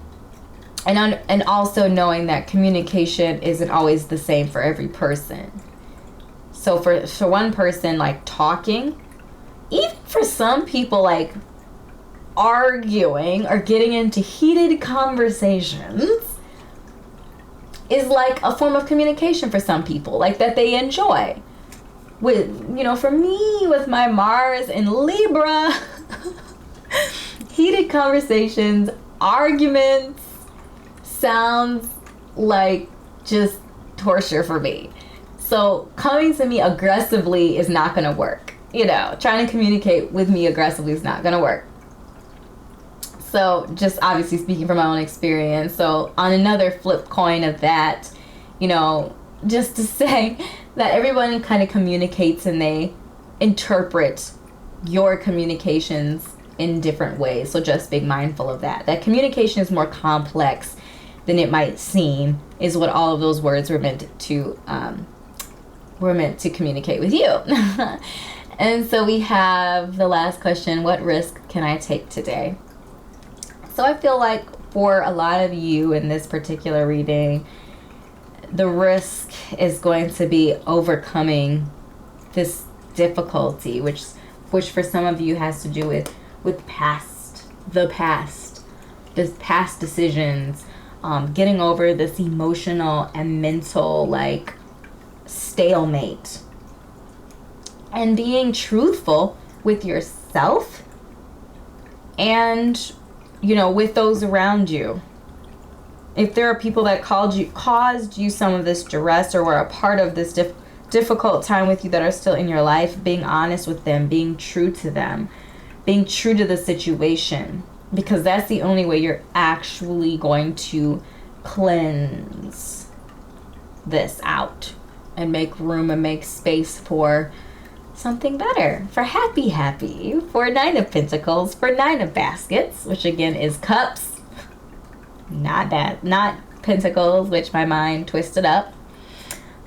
also knowing that communication isn't always the same for every person. So for one person, like talking, even for some people, like arguing or getting into heated conversations is like a form of communication for some people, like that they enjoy. For me, with my Mars in Libra, heated conversations, arguments sounds like just torture for me. So coming to me aggressively is not going to work. You know, trying to communicate with me aggressively is not going to work. So just obviously speaking from my own experience. So on another flip coin of that, you know, just to say that everyone kind of communicates and they interpret your communications in different ways. So just be mindful of that. That communication is more complex than it might seem, is what all of those words were meant to communicate with you. And so we have the last question: what risk can I take today? So I feel like for a lot of you in this particular reading, the risk is going to be overcoming this difficulty, which for some of you has to do with the past decisions, getting over this emotional and mental like stalemate, and being truthful with yourself and, you know, with those around you. If there are people that caused you some of this duress or were a part of this difficult time with you that are still in your life, being honest with them, being true to them, being true to the situation, because that's the only way you're actually going to cleanse this out and make room and make space for something better, for happy, for Nine of Pentacles, for Nine of Baskets, which again is cups, not pentacles, which my mind twisted up.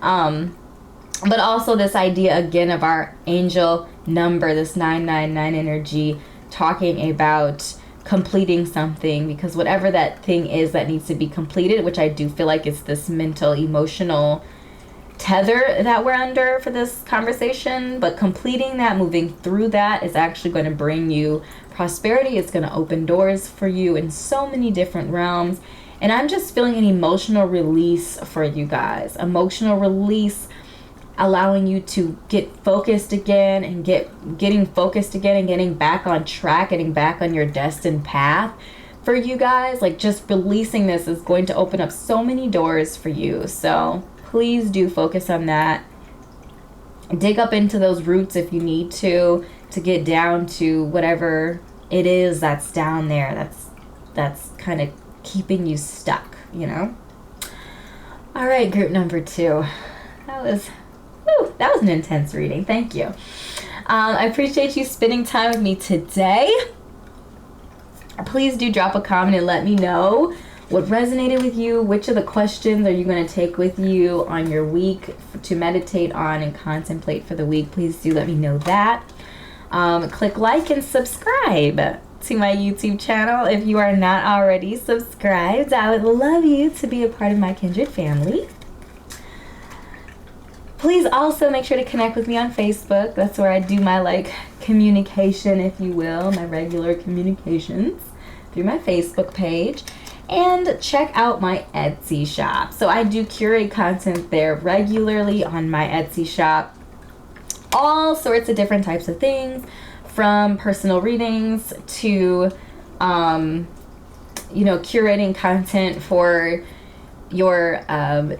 But also this idea again of our angel number, this 999 energy, talking about completing something, because whatever that thing is that needs to be completed, which I do feel like it's this mental, emotional tether that we're under for this conversation, but completing that, moving through that, is actually going to bring you prosperity. It's going to open doors for you in so many different realms. And I'm just feeling an emotional release for you guys. Emotional release, allowing you to get focused again and getting focused again and getting back on track, getting back on your destined path for you guys. Like, just releasing this is going to open up so many doors for you. So please do focus on that. Dig up into those roots if you need to get down to whatever it is that's down there that's kind of keeping you stuck, you know. All right, group number 2. That was an intense reading. Thank you. I appreciate you spending time with me today. Please do drop a comment and let me know what resonated with you. Which of the questions are you going to take with you on your week to meditate on and contemplate for the week? Please do let me know that. Click like and subscribe to my YouTube channel if you are not already subscribed. I would love you to be a part of my Kindred family. Please also make sure to connect with me on Facebook. That's where I do my communication, if you will, my regular communications through my Facebook page. And check out my Etsy shop. So I do curate content there regularly on my Etsy shop. All sorts of different types of things, from personal readings to, curating content for your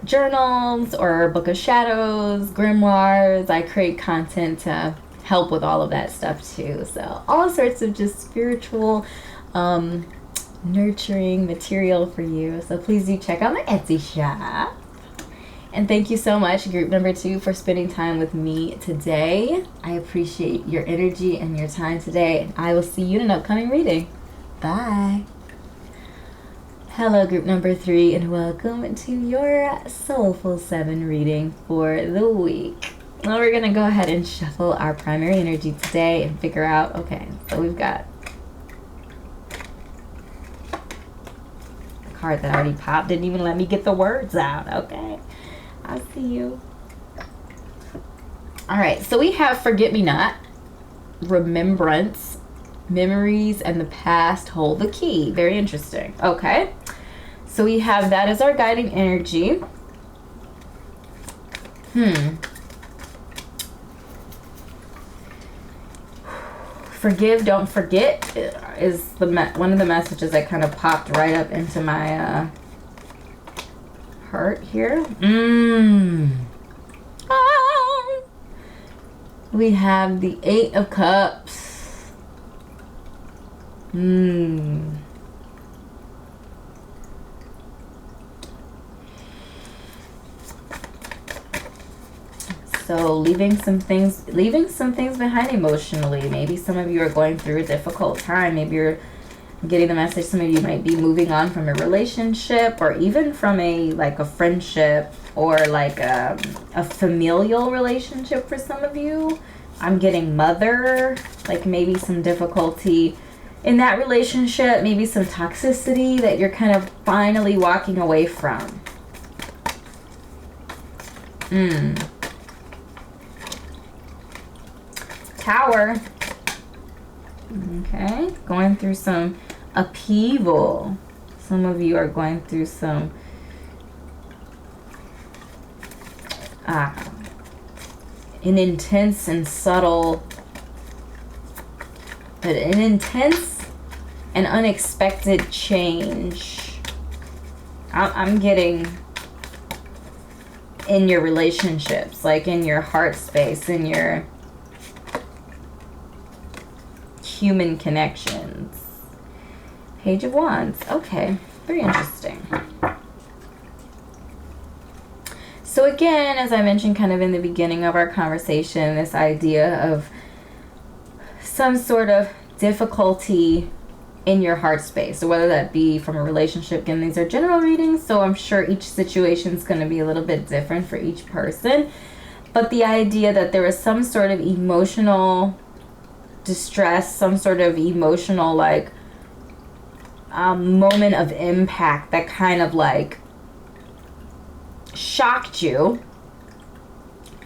journals or book of shadows, grimoires. I create content to help with all of that stuff too. So all sorts of just spiritual nurturing material for you. So please do check out my Etsy shop. And thank you so much, group number 2, for spending time with me today. I appreciate your energy and your time today, and I will see you in an upcoming reading. Bye. Hello, group number 3, and welcome to your Soulful 7 reading for the week. Well, we're going to go ahead and shuffle our primary energy today and figure out, okay, so we've got a card that already popped, didn't even let me get the words out. Okay, I see you. All right, so we have Forget-Me-Not, Remembrance, Memories, and the Past Hold the Key. Very interesting. Okay, so we have that as our guiding energy. Forgive, don't forget is one of the messages that kind of popped right up into my heart here. We have the Eight of Cups. So leaving some things behind emotionally. Maybe some of you are going through a difficult time. Maybe you're getting the message some of you might be moving on from a relationship, or even from a friendship, or like a familial relationship for some of you. I'm getting mother, like maybe some difficulty in that relationship, maybe some toxicity that you're kind of finally walking away from. Tower. Okay, going through some upheaval. Some of you are going through some an intense and subtle, but an intense and unexpected change. I'm getting in your relationships, like in your heart space, in your human connections. Page of Wands. Okay, very interesting. So again, as I mentioned kind of in the beginning of our conversation, this idea of some sort of difficulty in your heart space. So whether that be from a relationship, again, these are general readings, so I'm sure each situation is going to be a little bit different for each person. But the idea that there is some sort of emotional distress, some sort of emotional moment of impact that kind of like shocked you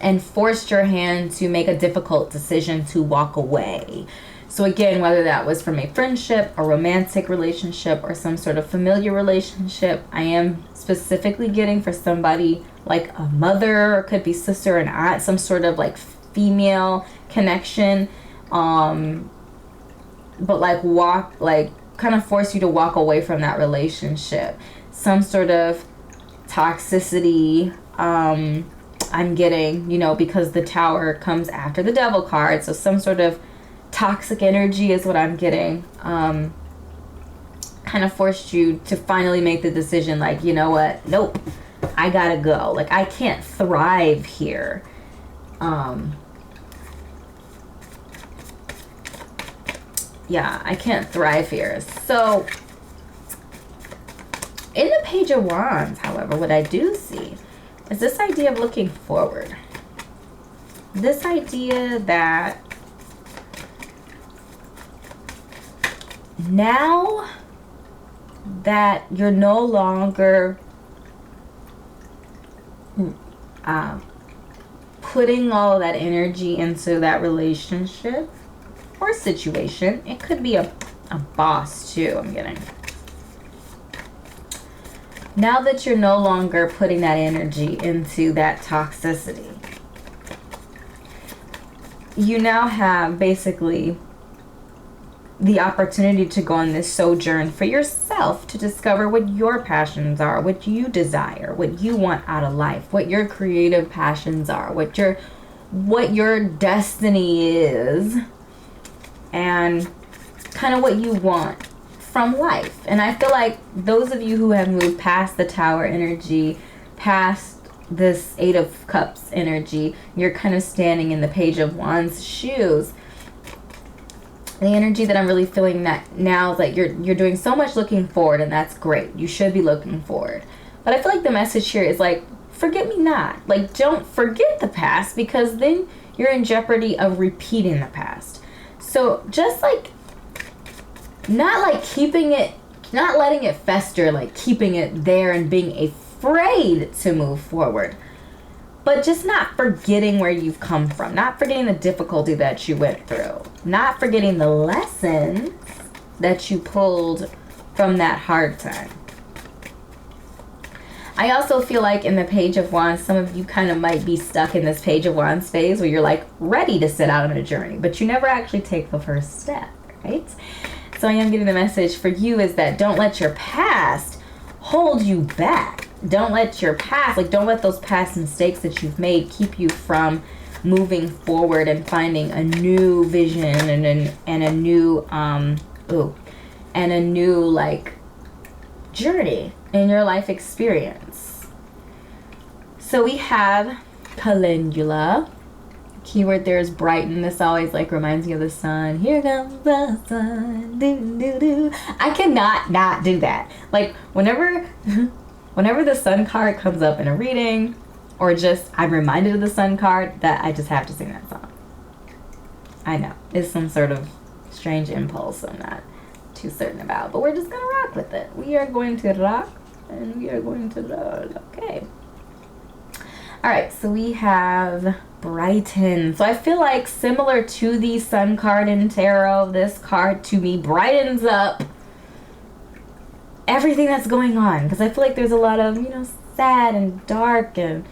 and forced your hand to make a difficult decision to walk away. So again, whether that was from a friendship, a romantic relationship, or some sort of familiar relationship, I am specifically getting for somebody like a mother, or could be sister and aunt, some sort of like female connection, but kind of force you to walk away from that relationship. Some sort of toxicity, I'm getting, because the Tower comes after the Devil card, so some sort of toxic energy is what I'm getting. Kind of forced you to finally make the decision, like, you know what, nope, I gotta go. Like, I can't thrive here. Yeah, I can't thrive here. So in the Page of Wands, however, what I do see is this idea of looking forward. This idea that now that you're no longer putting all of that energy into that relationship or situation, it could be a boss too, I'm getting. Now that you're no longer putting that energy into that toxicity, you now have basically the opportunity to go on this sojourn for yourself to discover what your passions are, what you desire, what you want out of life, what your creative passions are, what your destiny is, and kind of what you want from life. And I feel like those of you who have moved past the Tower energy, past this Eight of Cups energy, you're kind of standing in the Page of Wands shoes. The energy that I'm really feeling that now is like you're doing so much looking forward, and that's great. You should be looking forward. But I feel like the message here is like, forget me not. Like, don't forget the past, because then you're in jeopardy of repeating the past. So just like, not like keeping it, not letting it fester, like keeping it there and being afraid to move forward. But just not forgetting where you've come from, not forgetting the difficulty that you went through, not forgetting the lessons that you pulled from that hard time. I also feel like in the Page of Wands, some of you kind of might be stuck in this Page of Wands phase where you're like ready to set out on a journey, but you never actually take the first step, right? So I am getting the message for you is that don't let your past hold you back. Don't let your past, don't let those past mistakes that you've made keep you from moving forward and finding a new vision and a new like journey in your life experience. So we have calendula. Keyword there is brighten. This always like reminds me of the sun. Here comes the sun. Do, do, do. I cannot not do that. Like whenever the sun card comes up in a reading, or just I'm reminded of the sun card, that I just have to sing that song. I know it's some sort of strange impulse I'm not too certain about, but we're just gonna rock with it. We are going to rock and we are going to roll. Okay. All right, so we have brighten. So I feel like similar to the sun card in tarot, this card to me brightens up everything that's going on, because I feel like there's a lot of, sad and dark and,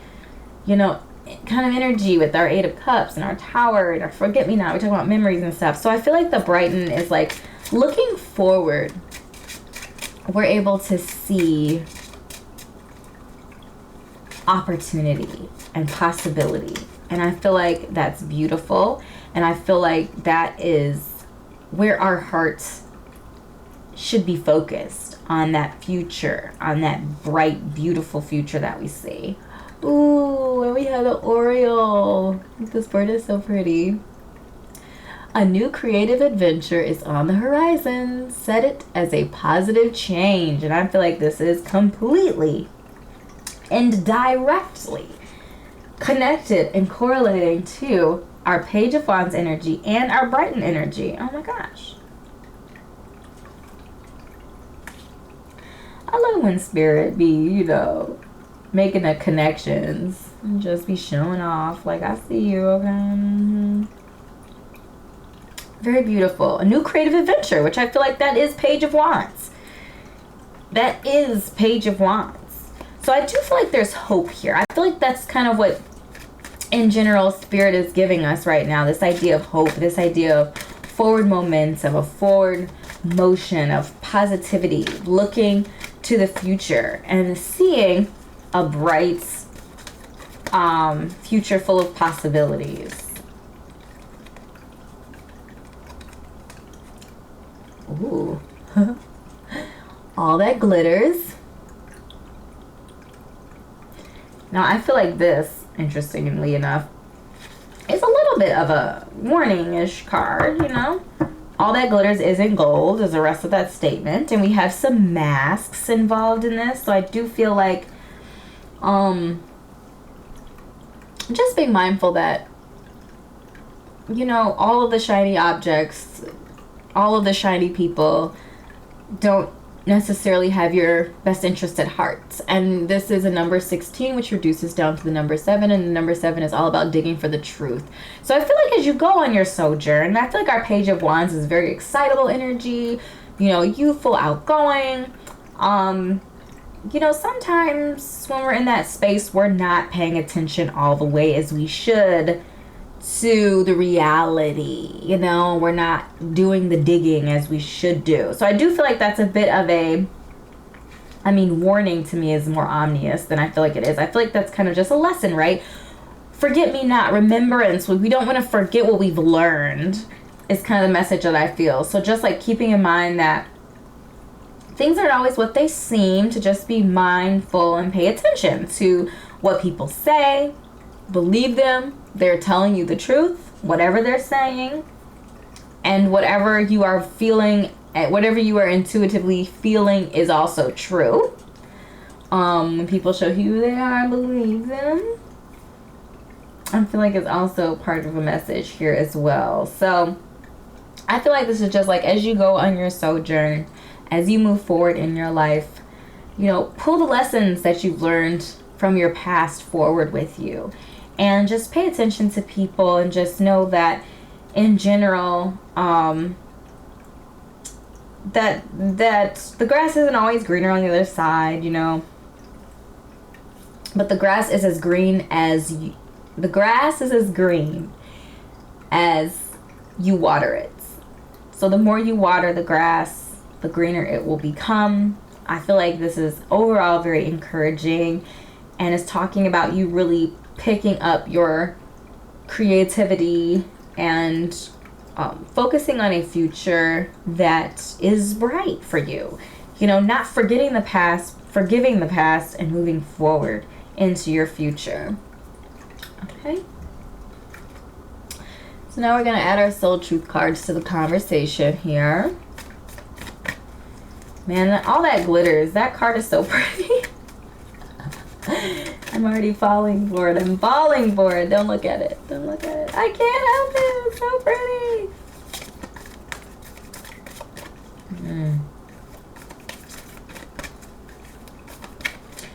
kind of energy with our Eight of Cups and our Tower and our Forget-Me-Not. We talk about memories and stuff. So I feel like the brighten is like looking forward. We're able to see opportunity and possibility, and I feel like that's beautiful, and I feel like that is where our hearts should be focused, on that future, on that bright, beautiful future that we see. Ooh, and we have the Oriole. This bird is so pretty. A new creative adventure is on the horizon. Set it as a positive change, and I feel like this is completely and directly connected and correlating to our Page of Wands energy and our Brighten energy. Oh my gosh. I love when Spirit be, making the connections and just be showing off. Like, I see you, okay? Mm-hmm. Very beautiful. A new creative adventure, which I feel like that is Page of Wands. That is Page of Wands. So I do feel like there's hope here. I feel like that's kind of what, in general, Spirit is giving us right now. This idea of hope, this idea of forward momentum, of forward motion, of positivity, looking to the future and seeing a bright future full of possibilities. Ooh. All that glitters. Now, I feel like this, interestingly enough, is a little bit of a warning-ish card, All that glitters isn't gold is the rest of that statement. And we have some masks involved in this. So I do feel like just being mindful that, all of the shiny objects, all of the shiny people don't necessarily have your best interest at heart. And this is a number 16, which reduces down to the number 7, and the number 7 is all about digging for the truth. So I feel like as you go on your sojourn, I feel like our Page of Wands is very excitable energy, youthful, outgoing. Sometimes when we're in that space, we're not paying attention all the way as we should to the reality, we're not doing the digging as we should do. So I do feel like that's a bit of warning to me is more ominous than I feel like it is. I feel like that's kind of just a lesson, right? Forget me not, remembrance. We don't want to forget what we've learned is kind of the message that I feel. So just like keeping in mind that things aren't always what they seem, to just be mindful and pay attention to what people say, believe them. They're telling you the truth, whatever they're saying, and whatever you are feeling, whatever you are intuitively feeling is also true. When people show you who they are, believe them. I feel like it's also part of a message here as well. So I feel like this is just like as you go on your sojourn, as you move forward in your life, pull the lessons that you've learned from your past forward with you. And just pay attention to people and just know that in general, that the grass isn't always greener on the other side, But the grass is as green as you water it. So the more you water the grass, the greener it will become. I feel like this is overall very encouraging, and is talking about you really picking up your creativity, and focusing on a future that is bright for you. You know, not forgetting the past, forgiving the past, and moving forward into your future. Okay? So now we're going to add our soul truth cards to the conversation here. Man, all that glitters. That card is so pretty. I'm already falling for it. I'm falling for it. Don't look at it. Don't look at it. I can't help it. It's so pretty.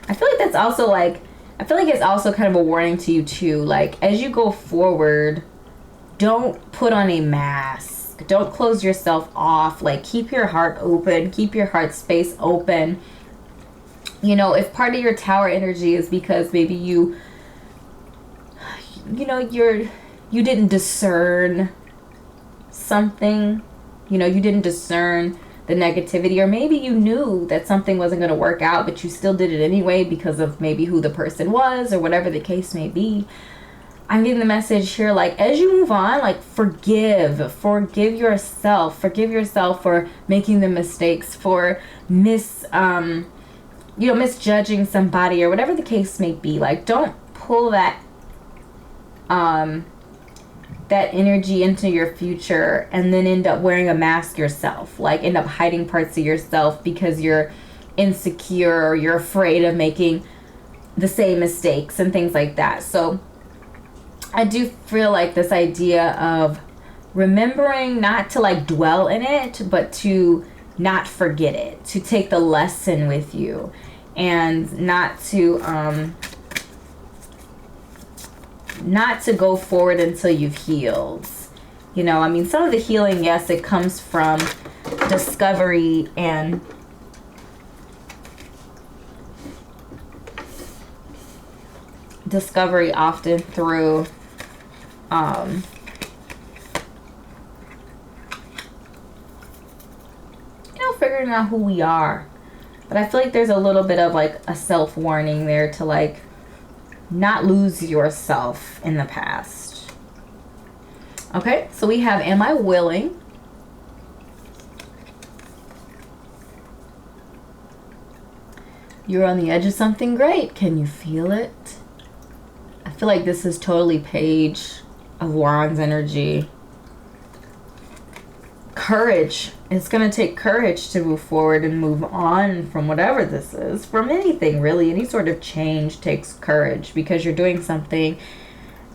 I feel like that's also like, I feel like it's also kind of a warning to you too. Like, as you go forward, don't put on a mask. Don't close yourself off. Like, keep your heart open. Keep your heart space open. You know, if part of your tower energy is because maybe you know, you didn't discern something. You know, you didn't discern the negativity, or maybe you knew that something wasn't going to work out, but you still did it anyway because of maybe who the person was or whatever the case may be. I'm getting the message here, like, as you move on, like, forgive yourself for making the mistakes, for misjudging somebody or whatever the case may be. Like, don't pull that energy into your future and then end up wearing a mask yourself. Like, end up hiding parts of yourself because you're insecure or you're afraid of making the same mistakes and things like that. So I do feel like this idea of remembering not to like dwell in it, but to not forget it, to take the lesson with you, and not to go forward until you've healed. You know, I mean, some of the healing, yes, it comes from discovery and often through figuring out who we are. But I feel like there's a little bit of like a self-warning there to like not lose yourself in the past. Okay, so we have, am I willing? You're on the edge of something great. Can you feel it? I feel like this is totally Page of Wands energy. Courage. It's going to take courage to move forward and move on from whatever this is. From anything, really. Any sort of change takes courage because you're doing something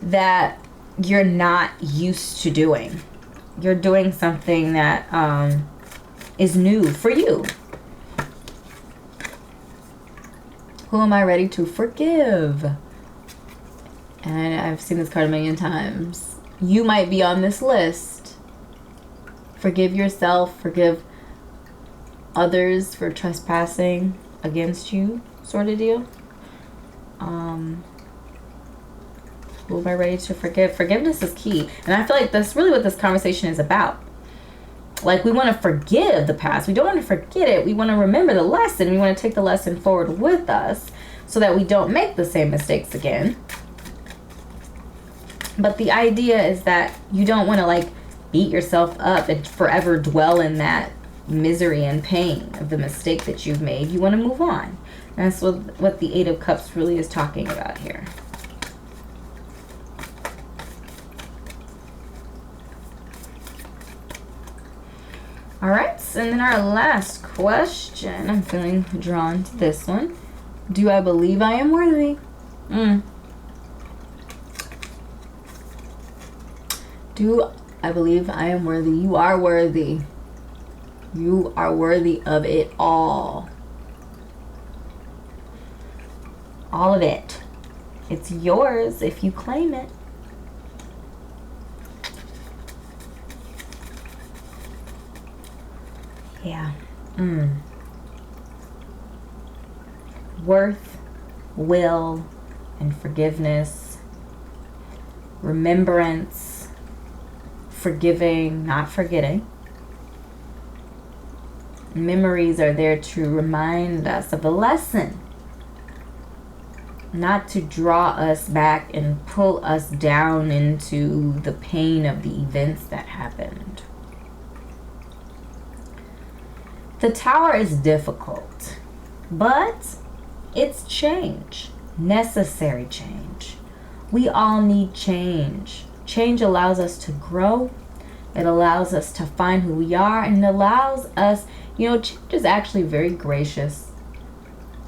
that you're not used to doing. You're doing something that is new for you. Who am I ready to forgive? And I've seen this card a million times. You might be on this list. Forgive yourself, forgive others for trespassing against you, sort of deal. Who am I ready to forgive? Forgiveness is key. And I feel like that's really what this conversation is about. Like, we want to forgive the past. We don't want to forget it. We want to remember the lesson. We want to take the lesson forward with us so that we don't make the same mistakes again. But the idea is that you don't want to like beat yourself up and forever dwell in that misery and pain of the mistake that you've made. You want to move on. And that's what the Eight of Cups really is talking about here. All right, and then our last question. I'm feeling drawn to this one. Do I believe I am worthy? Do I believe I am worthy? You are worthy. You are worthy of it all. All of it. It's yours if you claim it. Yeah. Worth, will, and forgiveness. Remembrance. Forgiving, not forgetting. Memories are there to remind us of a lesson. not to draw us back and pull us down into the pain of the events that happened. The Tower is difficult, but it's change, necessary change. We all need change. Change allows us to grow. It allows us to find who we are, and it allows us, change is actually very gracious.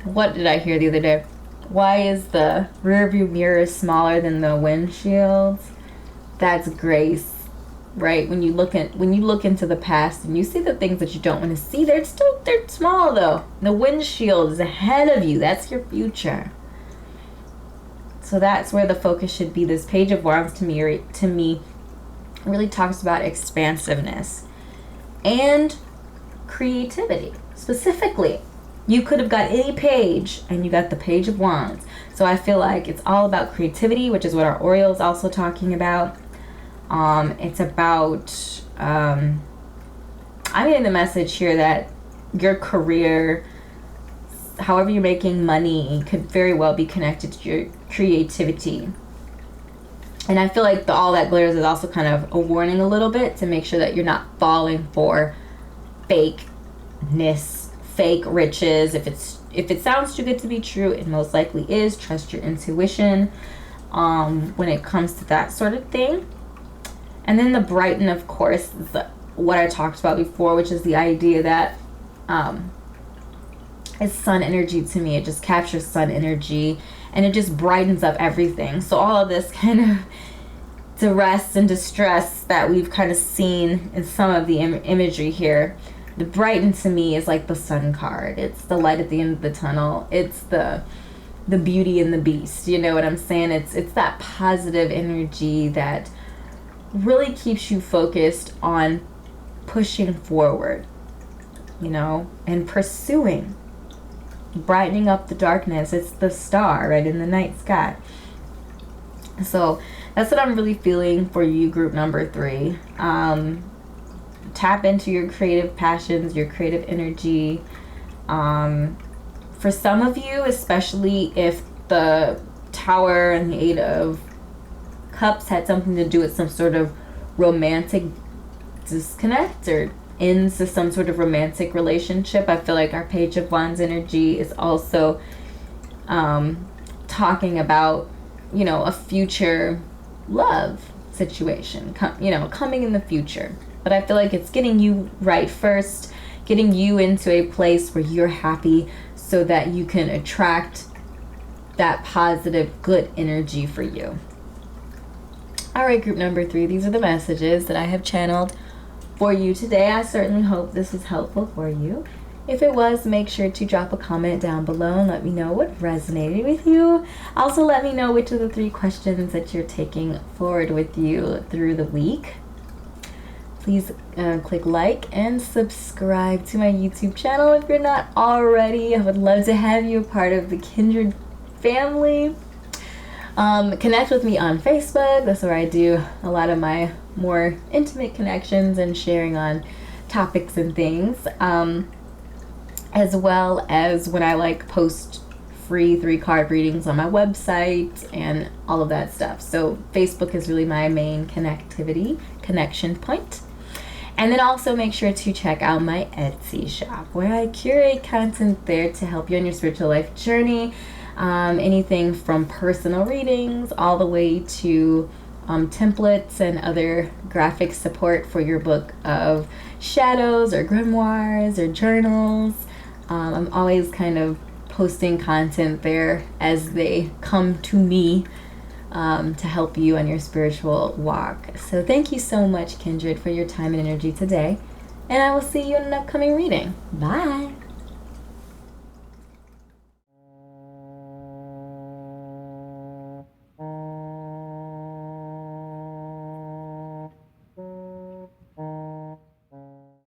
What did I hear the other day? Why is the rear view mirror smaller than the windshield? That's grace, right? When you look into the past and you see the things that you don't want to see, they're small though. The windshield is ahead of you. That's your future. So that's where the focus should be. This Page of Wands to me really talks about expansiveness and creativity. Specifically, you could have got any page and you got the Page of Wands. So I feel like it's all about creativity, which is what our Oriole is also talking about. It's about, I'm getting the message here that your career, however you're making money, could very well be connected to your creativity. And I feel like all that glitters is also kind of a warning a little bit to make sure that you're not falling for fakeness, fake riches. If it sounds too good to be true, it most likely is. Trust your intuition when it comes to that sort of thing. And then the Brighten, of course, is what I talked about before, which is the idea that it's sun energy to me. It just captures sun energy and it just brightens up everything. So all of this kind of duress and distress that we've kind of seen in some of the imagery here, the Brighten to me is like the sun card. It's the light at the end of the tunnel. It's the beauty and the beast. You know what I'm saying? It's that positive energy that really keeps you focused on pushing forward, and pursuing, brightening up the darkness. It's the star right in the night sky. So that's what I'm really feeling for you, group number 3. Tap into your creative passions, your creative energy. For some of you, especially if the Tower and the 8 of Cups had something to do with some sort of romantic disconnect or into some sort of romantic relationship, I feel like our Page of Wands energy is also talking about, a future love situation, coming in the future. But I feel like it's getting you right first, getting you into a place where you're happy so that you can attract that positive, good energy for you. All right, group number 3, these are the messages that I have channeled for you today. I certainly hope this was helpful for you. If it was, make sure to drop a comment down below and let me know what resonated with you. Also, let me know which of the 3 questions that you're taking forward with you through the week. Please click like and subscribe to my YouTube channel if you're not already. I would love to have you a part of the Kindred family. Connect with me on Facebook. That's where I do a lot of my more intimate connections and sharing on topics and things, as well as when I post free 3-card readings on my website and all of that stuff. So Facebook is really my main connection point. And then also make sure to check out my Etsy shop where I curate content there to help you on your spiritual life journey. Anything from personal readings all the way to templates and other graphic support for your book of shadows or grimoires or journals. I'm always kind of posting content there as they come to me to help you on your spiritual walk. So thank you so much, Kindred, for your time and energy today. And I will see you in an upcoming reading. Bye.